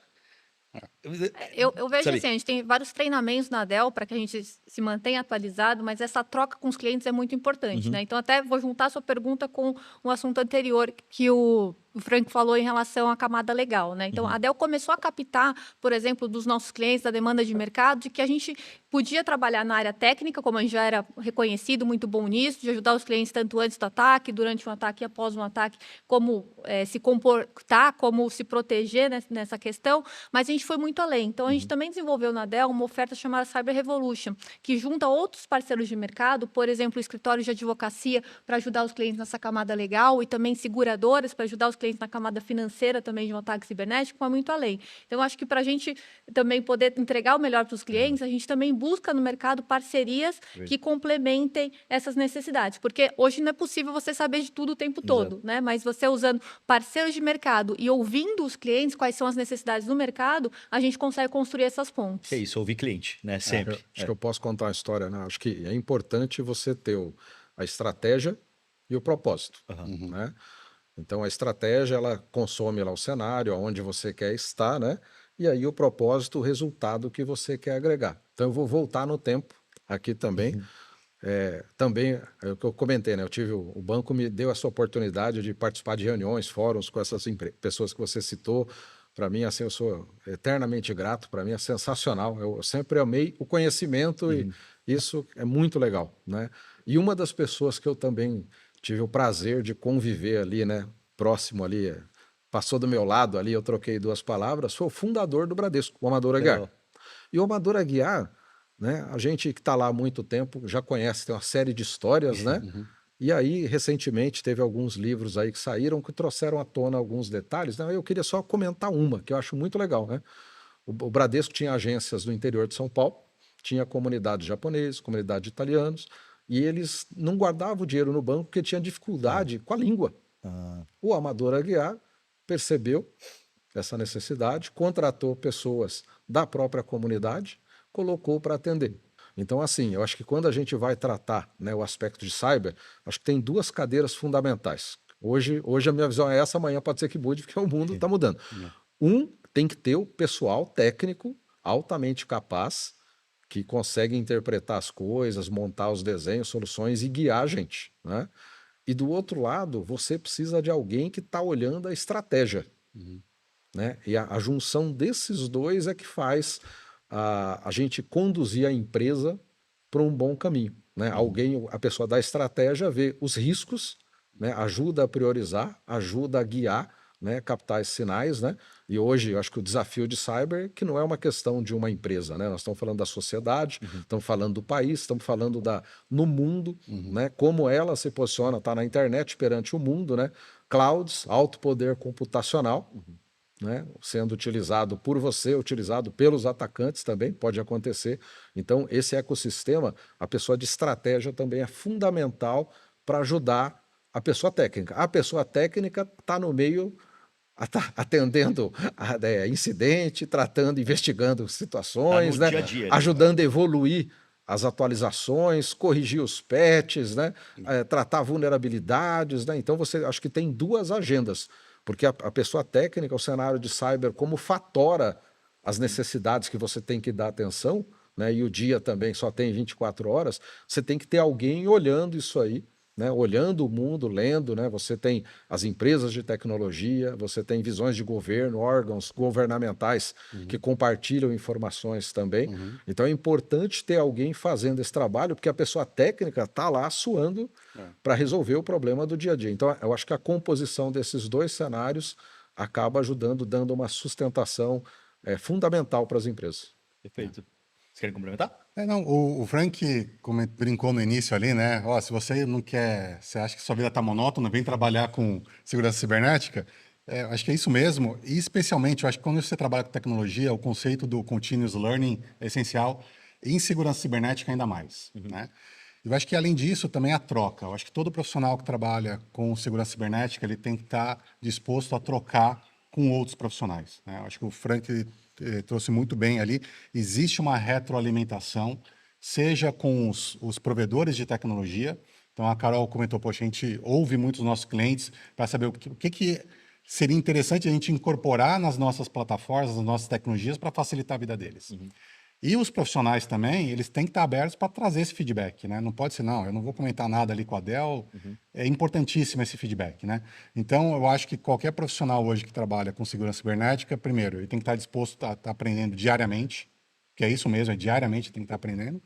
Eu vejo Sabe? assim, a gente tem vários treinamentos na Dell para que a gente se mantenha atualizado, mas essa troca com os clientes é muito importante, né? Então, até vou juntar a sua pergunta com um assunto anterior que o Frank falou em relação à camada legal, né? Então, a Dell começou a captar, por exemplo, dos nossos clientes, da demanda de mercado, de que a gente podia trabalhar na área técnica, como a gente já era reconhecido, muito bom nisso, de ajudar os clientes tanto antes do ataque, durante um ataque e após um ataque, como se comportar, como se proteger nessa questão, mas a gente foi muito além. Então, a gente também desenvolveu na Dell uma oferta chamada Cyber Revolution, que junta outros parceiros de mercado, por exemplo, escritórios de advocacia para ajudar os clientes nessa camada legal e também seguradoras para ajudar os clientes na camada financeira também de um ataque cibernético, vai muito além. Então, acho que para a gente também poder entregar o melhor para os clientes, a gente também busca no mercado parcerias que complementem essas necessidades, porque hoje não é possível você saber de tudo o tempo todo, né? Mas você usando parceiros de mercado e ouvindo os clientes, quais são as necessidades do mercado, a gente consegue construir essas pontes. É isso, ouvir cliente, né? Sempre. acho que eu posso contar uma história, né? Acho que é importante você ter a estratégia e o propósito, né? Então, a estratégia, ela consome lá o cenário, aonde você quer estar, né? E aí o propósito, o resultado que você quer agregar. Então, eu vou voltar no tempo aqui também. Também, é o que eu comentei, né? O banco me deu essa oportunidade de participar de reuniões, fóruns com essas pessoas que você citou. Para mim, assim, eu sou eternamente grato. Para mim é sensacional. Eu sempre amei o conhecimento e isso é muito legal, né? E uma das pessoas que eu também tive o prazer de conviver ali, né? Próximo ali, passou do meu lado ali, eu troquei duas palavras, foi o fundador do Bradesco, o Amador Aguiar. Legal. E o Amador Aguiar, né? A gente que está lá há muito tempo já conhece, tem uma série de histórias, né? E aí, recentemente, teve alguns livros aí que saíram que trouxeram à tona alguns detalhes, né? Eu queria só comentar uma, que eu acho muito legal, né? O Bradesco tinha agências no interior de São Paulo, tinha comunidade de japoneses, comunidade de italianos, e eles não guardavam o dinheiro no banco porque tinha dificuldade com a língua. O Amador Aguiar percebeu essa necessidade, contratou pessoas da própria comunidade, colocou para atender. Então, assim, eu acho que quando a gente vai tratar, né, o aspecto de cyber, acho que tem duas cadeiras fundamentais. Hoje a minha visão é essa, amanhã pode ser que mude, porque o mundo está mudando. Tem que ter o pessoal técnico altamente capaz, que consegue interpretar as coisas, montar os desenhos, soluções e guiar a gente, né? E do outro lado, você precisa de alguém que está olhando a estratégia, né? E a junção desses dois é que faz a gente conduzir a empresa para um bom caminho, né? A pessoa da estratégia vê os riscos, né? Ajuda a priorizar, ajuda a guiar, né? Captar esses sinais, né? E hoje eu acho que o desafio de cyber que não é uma questão de uma empresa, né? Nós estamos falando da sociedade, estamos falando do país, estamos falando no mundo, né? Como ela se posiciona, está na internet perante o mundo, né? Clouds, alto poder computacional, né, sendo utilizado por você, utilizado pelos atacantes também, pode acontecer. Então, esse ecossistema, a pessoa de estratégia também é fundamental para ajudar a pessoa técnica. A pessoa técnica está no meio, atendendo a incidente, tratando, investigando situações, Tá no né, dia a dia, né? ajudando a evoluir as atualizações, corrigir os patches, né, tratar vulnerabilidades, né? Então, você acho que tem duas agendas. Porque a pessoa técnica, o cenário de cyber, como fatora as necessidades que você tem que dar atenção, né? E o dia também só tem 24 horas, você tem que ter alguém olhando isso aí, né? Olhando o mundo, lendo, né? Você tem as empresas de tecnologia, você tem visões de governo, órgãos governamentais que compartilham informações também. Então é importante ter alguém fazendo esse trabalho, porque a pessoa técnica está lá suando para resolver o problema do dia a dia. Então, eu acho que a composição desses dois cenários acaba ajudando, dando uma sustentação fundamental para as empresas. Perfeito. Vocês querem complementar? Não, o Frank brincou no início ali, né? Ó, se você não quer, você acha que sua vida está monótona, vem trabalhar com segurança cibernética. Eu acho que é isso mesmo. E especialmente, eu acho que quando você trabalha com tecnologia, o conceito do continuous learning é essencial. E em segurança cibernética ainda mais, né? Eu acho que, além disso, também a troca. Eu acho que todo profissional que trabalha com segurança cibernética, ele tem que estar disposto a trocar com outros profissionais, né? Eu acho que o Frank trouxe muito bem ali. Existe uma retroalimentação, seja com os provedores de tecnologia. Então, a Carol comentou, poxa, a gente ouve muito os nossos clientes para saber o que seria interessante a gente incorporar nas nossas plataformas, nas nossas tecnologias, para facilitar a vida deles. E os profissionais também, eles têm que estar abertos para trazer esse feedback, né? Não pode ser, não, eu não vou comentar nada ali com a Dell. É importantíssimo esse feedback, né? Então, eu acho que qualquer profissional hoje que trabalha com segurança cibernética, primeiro, ele tem que estar disposto a estar aprendendo diariamente, que é isso mesmo, é diariamente tem que estar aprendendo,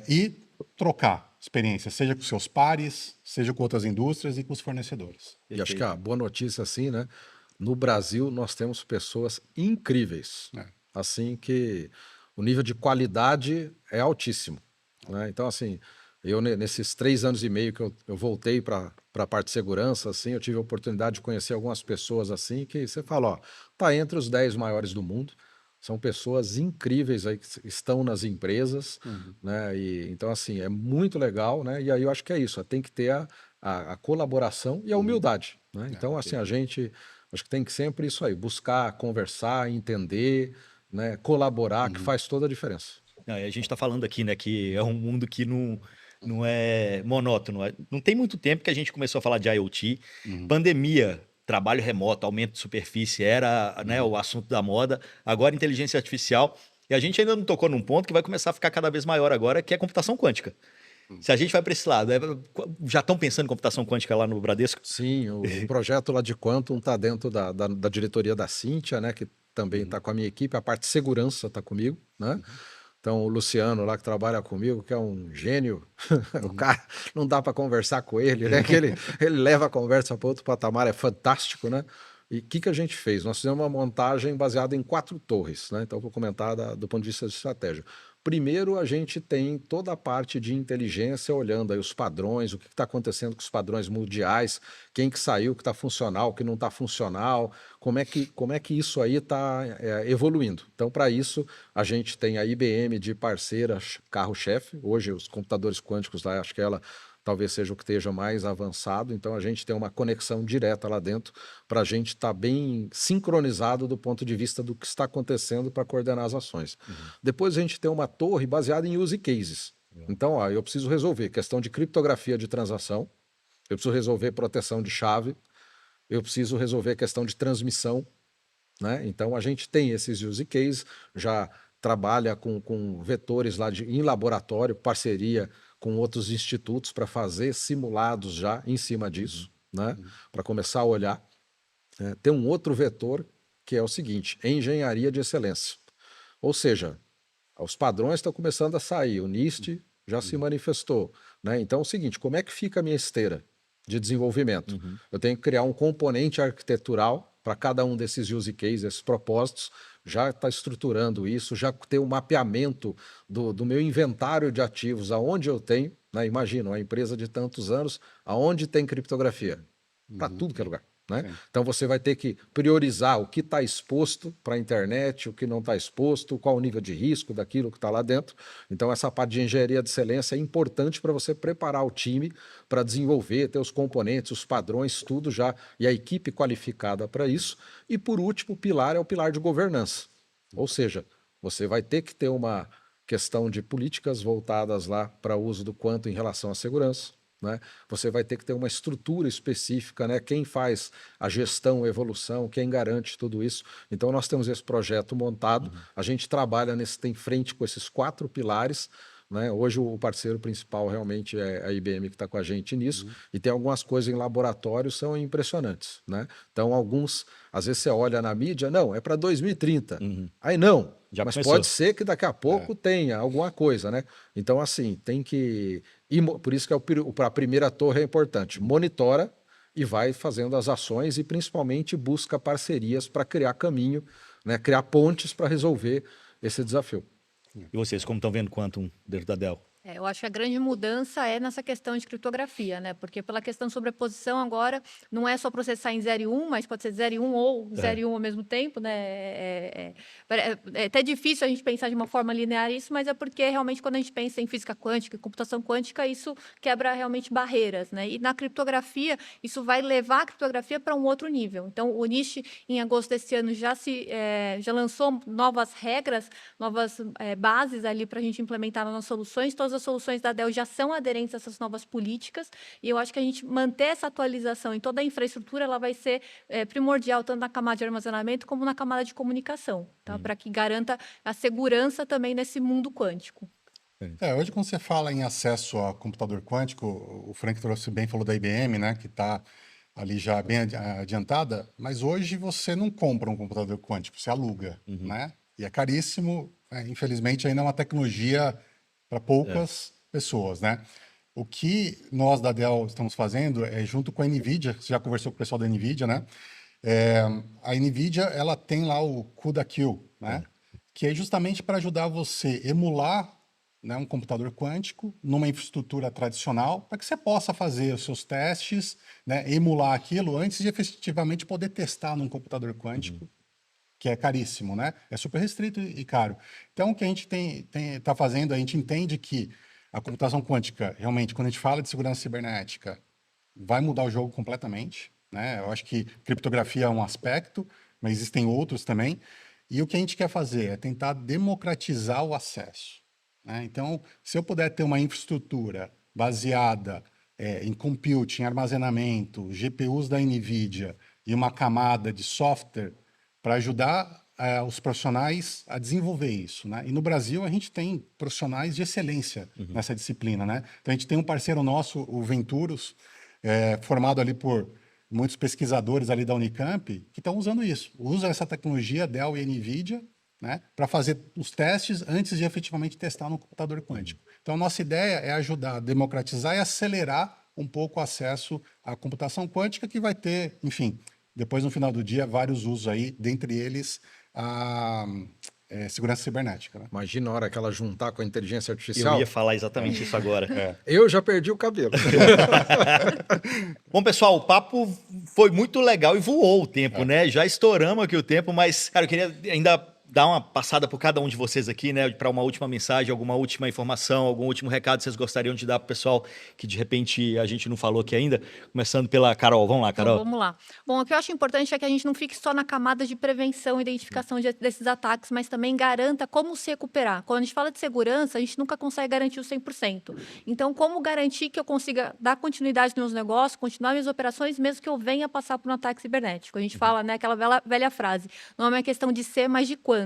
e trocar experiência, seja com seus pares, seja com outras indústrias e com os fornecedores. E acho que a boa notícia, assim, né? No Brasil, nós temos pessoas incríveis, assim, que o nível de qualidade é altíssimo, né? Então, assim, eu nesses 3 anos e meio que eu voltei para a parte de segurança, assim, eu tive a oportunidade de conhecer algumas pessoas, assim, que você fala, ó, tá entre os 10 maiores do mundo, são pessoas incríveis aí que estão nas empresas, né? E, então, assim, é muito legal, né? E aí eu acho que é isso, tem que ter a colaboração e a humildade, né? Então, assim, a gente, acho que tem que sempre isso aí, buscar conversar, entender, né? Colaborar, que faz toda a diferença. Não, e a gente está falando aqui, né, que é um mundo que não é monótono. Não tem muito tempo que a gente começou a falar de IoT. Pandemia, trabalho remoto, aumento de superfície era, né, o assunto da moda. Agora, inteligência artificial. E a gente ainda não tocou num ponto que vai começar a ficar cada vez maior agora, que é computação quântica. Se a gente vai para esse lado, já estão pensando em computação quântica lá no Bradesco? Sim, o projeto lá de Quantum está dentro da diretoria da Cíntia, né, que também está com a minha equipe, a parte de segurança está comigo, né? Então, o Luciano lá que trabalha comigo, que é um gênio, o cara, não dá para conversar com ele, né? Que ele leva a conversa para outro patamar, é fantástico, né? E o que a gente fez? Nós fizemos uma montagem baseada em 4 torres, né? Então, vou comentar do ponto de vista de estratégia. Primeiro, a gente tem toda a parte de inteligência olhando aí os padrões, o que está acontecendo com os padrões mundiais, quem que saiu, que está funcional, que não está funcional, como é que isso aí está evoluindo. Então, para isso, a gente tem a IBM de parceira carro-chefe. Hoje, os computadores quânticos lá, acho que ela talvez seja o que esteja mais avançado, então a gente tem uma conexão direta lá dentro para a gente estar bem sincronizado do ponto de vista do que está acontecendo para coordenar as ações. Depois a gente tem uma torre baseada em use cases. Então, ó, eu preciso resolver questão de criptografia de transação, eu preciso resolver proteção de chave, eu preciso resolver questão de transmissão, né? Então a gente tem esses use cases, já trabalha com vetores lá em laboratório, parceria com outros institutos para fazer simulados já em cima disso, né? Para começar a olhar. Tem um outro vetor que é o seguinte: engenharia de excelência. Ou seja, os padrões estão começando a sair, o NIST já se manifestou, né? Então é o seguinte, como é que fica a minha esteira de desenvolvimento? Eu tenho que criar um componente arquitetural para cada um desses use cases, esses propósitos, já está estruturando isso, já ter um mapeamento do meu inventário de ativos, aonde eu tenho, né? Imagina, uma empresa de tantos anos, aonde tem criptografia? Para tudo que é lugar. Né? Então você vai ter que priorizar o que está exposto para a internet, o que não está exposto, qual o nível de risco daquilo que está lá dentro. Então essa parte de engenharia de excelência é importante para você preparar o time para desenvolver, ter os componentes, os padrões, tudo já, e a equipe qualificada para isso. E por último, o pilar é o pilar de governança. Ou seja, você vai ter que ter uma questão de políticas voltadas lá para o uso do quanto em relação à segurança. Né? Você vai ter que ter uma estrutura específica, né? Quem faz a gestão, a evolução, quem garante tudo isso. Então nós temos esse projeto montado, a gente trabalha tem frente com esses 4 pilares, né? Hoje o parceiro principal realmente é a IBM que está com a gente nisso, e tem algumas coisas em laboratório são impressionantes, né? Então às vezes você olha na mídia, não, é para 2030, aí não, Já mas começou. pode ser que daqui a pouco tenha alguma coisa, né? Então assim, tem que... por isso que a primeira torre é importante, monitora e vai fazendo as ações e principalmente busca parcerias para criar caminho, né? Criar pontes para resolver esse desafio. E vocês, como estão vendo Quantum dentro da Dell? Eu acho que a grande mudança é nessa questão de criptografia, né? Porque pela questão de sobreposição agora, não é só processar em 0 e 1, mas pode ser 0 e 1 ou 0 e 1 ao mesmo tempo, né? É até difícil a gente pensar de uma forma linear isso, mas é porque realmente quando a gente pensa em física quântica e computação quântica, isso quebra realmente barreiras, né? E na criptografia, isso vai levar a criptografia para um outro nível. Então, o NIST, em agosto desse ano, já lançou novas regras, novas bases ali para a gente implementar nas nossas soluções. Todas as soluções da Dell já são aderentes a essas novas políticas, e eu acho que a gente manter essa atualização em toda a infraestrutura, ela vai ser primordial, tanto na camada de armazenamento como na camada de comunicação, tá? Para que garanta a segurança também nesse mundo quântico. Hoje, quando você fala em acesso a computador quântico, o Frank trouxe bem, falou da IBM, né, que está ali já bem adiantada, mas hoje você não compra um computador quântico, você aluga, né? E é caríssimo, infelizmente ainda é uma tecnologia para poucas pessoas, né? O que nós da Dell estamos fazendo é, junto com a NVIDIA, você já conversou com o pessoal da NVIDIA, né? A NVIDIA, ela tem lá o CUDA-Q, né? Que é justamente para ajudar você a emular, né, um computador quântico numa infraestrutura tradicional, para que você possa fazer os seus testes, né, emular aquilo antes de efetivamente poder testar num computador quântico, que é caríssimo, né? É super restrito e caro. Então, o que a gente está fazendo, a gente entende que a computação quântica, realmente, quando a gente fala de segurança cibernética, vai mudar o jogo completamente, né? Eu acho que criptografia é um aspecto, mas existem outros também. E o que a gente quer fazer é tentar democratizar o acesso, né? Então, se eu puder ter uma infraestrutura baseada em compute, em armazenamento, GPUs da NVIDIA e uma camada de software para ajudar os profissionais a desenvolver isso, né? E no Brasil a gente tem profissionais de excelência nessa disciplina, né? Então a gente tem um parceiro nosso, o Venturos, formado ali por muitos pesquisadores ali da Unicamp, que estão usando isso. Usam essa tecnologia Dell e NVIDIA, né, para fazer os testes antes de efetivamente testar no computador quântico. Então a nossa ideia é ajudar a democratizar e acelerar um pouco o acesso à computação quântica, que vai ter, enfim, depois no final do dia, vários usos aí, dentre eles segurança cibernética. Né? Imagina a hora que ela juntar com a inteligência Eu artificial. ia falar exatamente isso agora. Eu já perdi o cabelo. Bom, pessoal, o papo foi muito legal e voou o tempo, né? Já estouramos aqui o tempo, mas, cara, eu queria ainda dar uma passada por cada um de vocês aqui, né? Para uma última mensagem, alguma última informação, algum último recado que vocês gostariam de dar para o pessoal que de repente a gente não falou aqui ainda. Começando pela Carol. Vamos lá, Carol. Então, vamos lá. Bom, o que eu acho importante é que a gente não fique só na camada de prevenção e identificação desses ataques, mas também garanta como se recuperar. Quando a gente fala de segurança, a gente nunca consegue garantir o 100%. Então, como garantir que eu consiga dar continuidade nos meus negócios, continuar minhas operações, mesmo que eu venha passar por um ataque cibernético? A gente fala, né, aquela velha frase, não é uma questão de ser, mas de quando.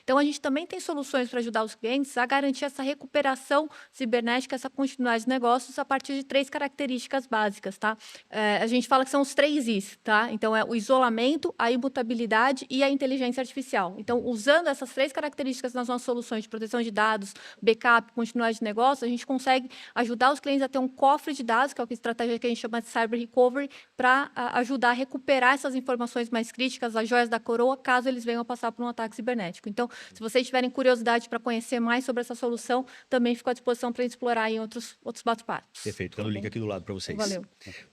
Então, a gente também tem soluções para ajudar os clientes a garantir essa recuperação cibernética, essa continuidade de negócios a partir de 3 características básicas, tá? A gente fala que são os 3 Is, tá? Então, é o isolamento, a imutabilidade e a inteligência artificial. Então, usando essas 3 características nas nossas soluções de proteção de dados, backup, continuidade de negócio, a gente consegue ajudar os clientes a ter um cofre de dados, que é a estratégia que a gente chama de cyber recovery, para ajudar a recuperar essas informações mais críticas, as joias da coroa, caso eles venham a passar por um ataque cibernético. Então, se vocês tiverem curiosidade para conhecer mais sobre essa solução, também fico à disposição para explorar em outros bate-papos. Perfeito, dando o link aqui do lado para vocês. Valeu.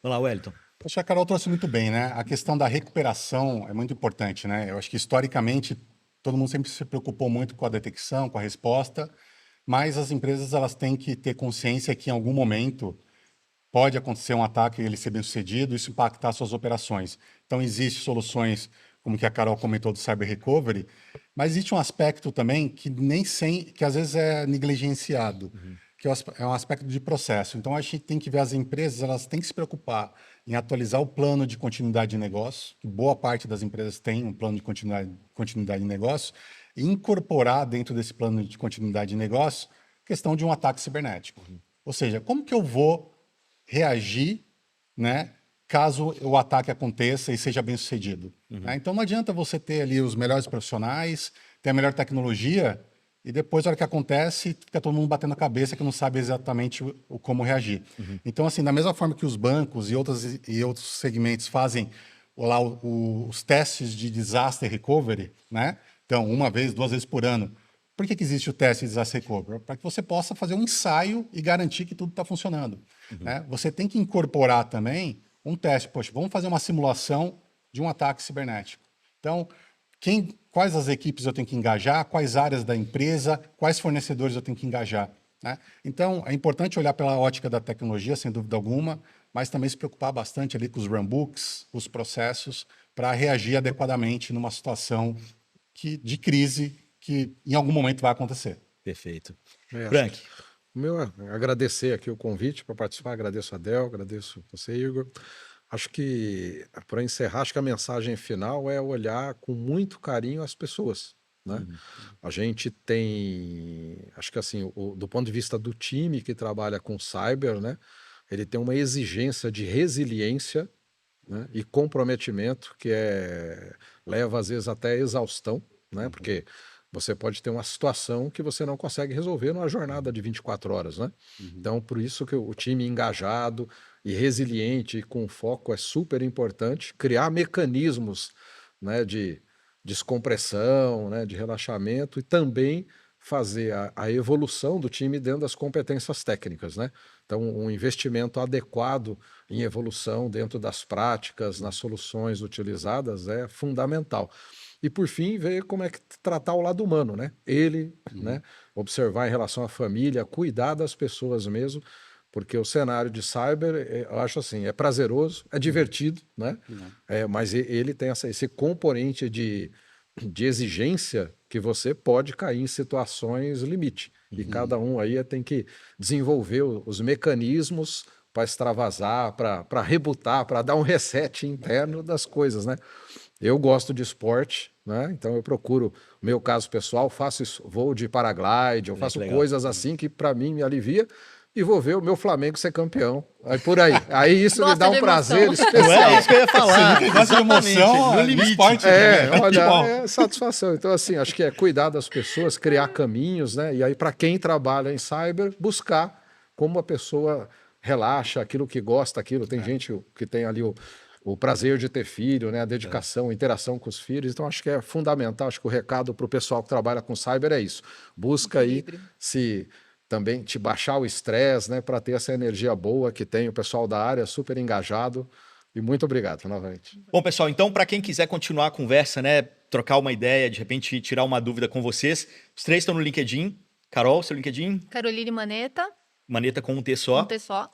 Vamos lá, Wellington. Acho que a Carol trouxe muito bem, né? A questão da recuperação é muito importante, né? Eu acho que historicamente todo mundo sempre se preocupou muito com a detecção, com a resposta, mas as empresas elas têm que ter consciência que em algum momento pode acontecer um ataque e ele ser bem sucedido, isso impactar suas operações. Então existem soluções como que a Carol comentou do cyber recovery, mas existe um aspecto também que que às vezes é negligenciado, que é um aspecto de processo. Então a gente tem que ver as empresas, elas têm que se preocupar em atualizar o plano de continuidade de negócio, que boa parte das empresas tem um plano de continuidade de negócio, e incorporar dentro desse plano de continuidade de negócio a questão de um ataque cibernético. Ou seja, como que eu vou reagir, né, caso o ataque aconteça e seja bem sucedido. Né? Então não adianta você ter ali os melhores profissionais, ter a melhor tecnologia e depois, na hora que acontece, fica todo mundo batendo a cabeça que não sabe exatamente como reagir. Então, assim, da mesma forma que os bancos e outros segmentos fazem lá os testes de disaster recovery, né? Então, 1 vez, 2 vezes por ano. Por que existe o teste de disaster recovery? Para que você possa fazer um ensaio e garantir que tudo está funcionando. Né? Você tem que incorporar também um teste. Poxa, vamos fazer uma simulação de um ataque cibernético. Então, quais as equipes eu tenho que engajar, quais áreas da empresa, quais fornecedores eu tenho que engajar. Né? Então, é importante olhar pela ótica da tecnologia, sem dúvida alguma, mas também se preocupar bastante ali com os runbooks, os processos, para reagir adequadamente numa situação de crise que em algum momento vai acontecer. Perfeito. Frank. O meu é agradecer aqui o convite para participar, agradeço a Del, agradeço você, Igor. Acho que, para encerrar, acho que a mensagem final é olhar com muito carinho as pessoas. Né? A gente tem, acho que assim, do ponto de vista do time que trabalha com cyber, né, ele tem uma exigência de resiliência, né, e comprometimento que leva às vezes até exaustão, né, porque você pode ter uma situação que você não consegue resolver numa jornada de 24 horas, né? Então, por isso que o time engajado e resiliente e com foco é super importante. Criar mecanismos, né, de descompressão, né, de relaxamento e também fazer a evolução do time dentro das competências técnicas, né? Então, um investimento adequado em evolução dentro das práticas, nas soluções utilizadas é fundamental. E, por fim, ver como é que tratar o lado humano, né? Né? Observar em relação à família, cuidar das pessoas mesmo, porque o cenário de cyber, eu acho assim, é prazeroso, é divertido, né? Mas ele tem esse componente de exigência que você pode cair em situações limite. E cada um aí tem que desenvolver os mecanismos para extravasar, para rebutar, para dar um reset interno das coisas, né? Eu gosto de esporte, né? Então eu procuro, no meu caso pessoal, faço voo de paraglide, eu faço coisas assim que para mim me alivia e vou ver o meu Flamengo ser campeão. Aí por aí. Aí isso me dá um prazer especial. É isso que eu ia falar. Você gosta de emoção no limite. Esporte, olha, é satisfação. Então assim, acho que é cuidar das pessoas, criar caminhos, né? E aí para quem trabalha em cyber, buscar como a pessoa relaxa, aquilo que gosta, aquilo. Tem gente que tem ali o o prazer de ter filho, né? A dedicação, a interação com os filhos. Então, acho que é fundamental. Acho que o recado para o pessoal que trabalha com cyber é isso. Busca aí se também te baixar o estresse, né? Para ter essa energia boa que tem o pessoal da área, super engajado. E muito obrigado novamente. Bom, pessoal, então, para quem quiser continuar a conversa, né? Trocar uma ideia, de repente tirar uma dúvida com vocês, os 3 estão no LinkedIn. Carol, seu LinkedIn? Caroline Maneta, Maneta com um T só. um T só.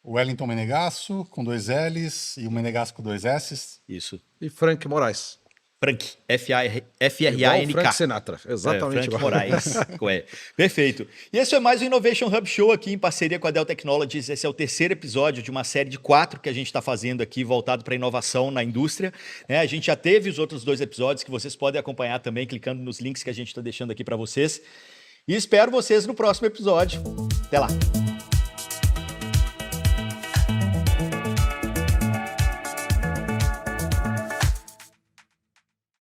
O Wellington Menegasso, com 2 L's, e o Menegasso com 2 S's. Isso. E Frank Moraes. Frank, Igual F-R-A-N-K. Frank Sinatra, exatamente Frank igual. Moraes. Perfeito. E esse é mais um Innovation Hub Show aqui em parceria com a Dell Technologies. Esse é o 3º episódio de uma série de 4 que a gente está fazendo aqui, voltado para inovação na indústria. A gente já teve os outros 2 episódios que vocês podem acompanhar também, clicando nos links que a gente está deixando aqui para vocês. E espero vocês no próximo episódio. Até lá.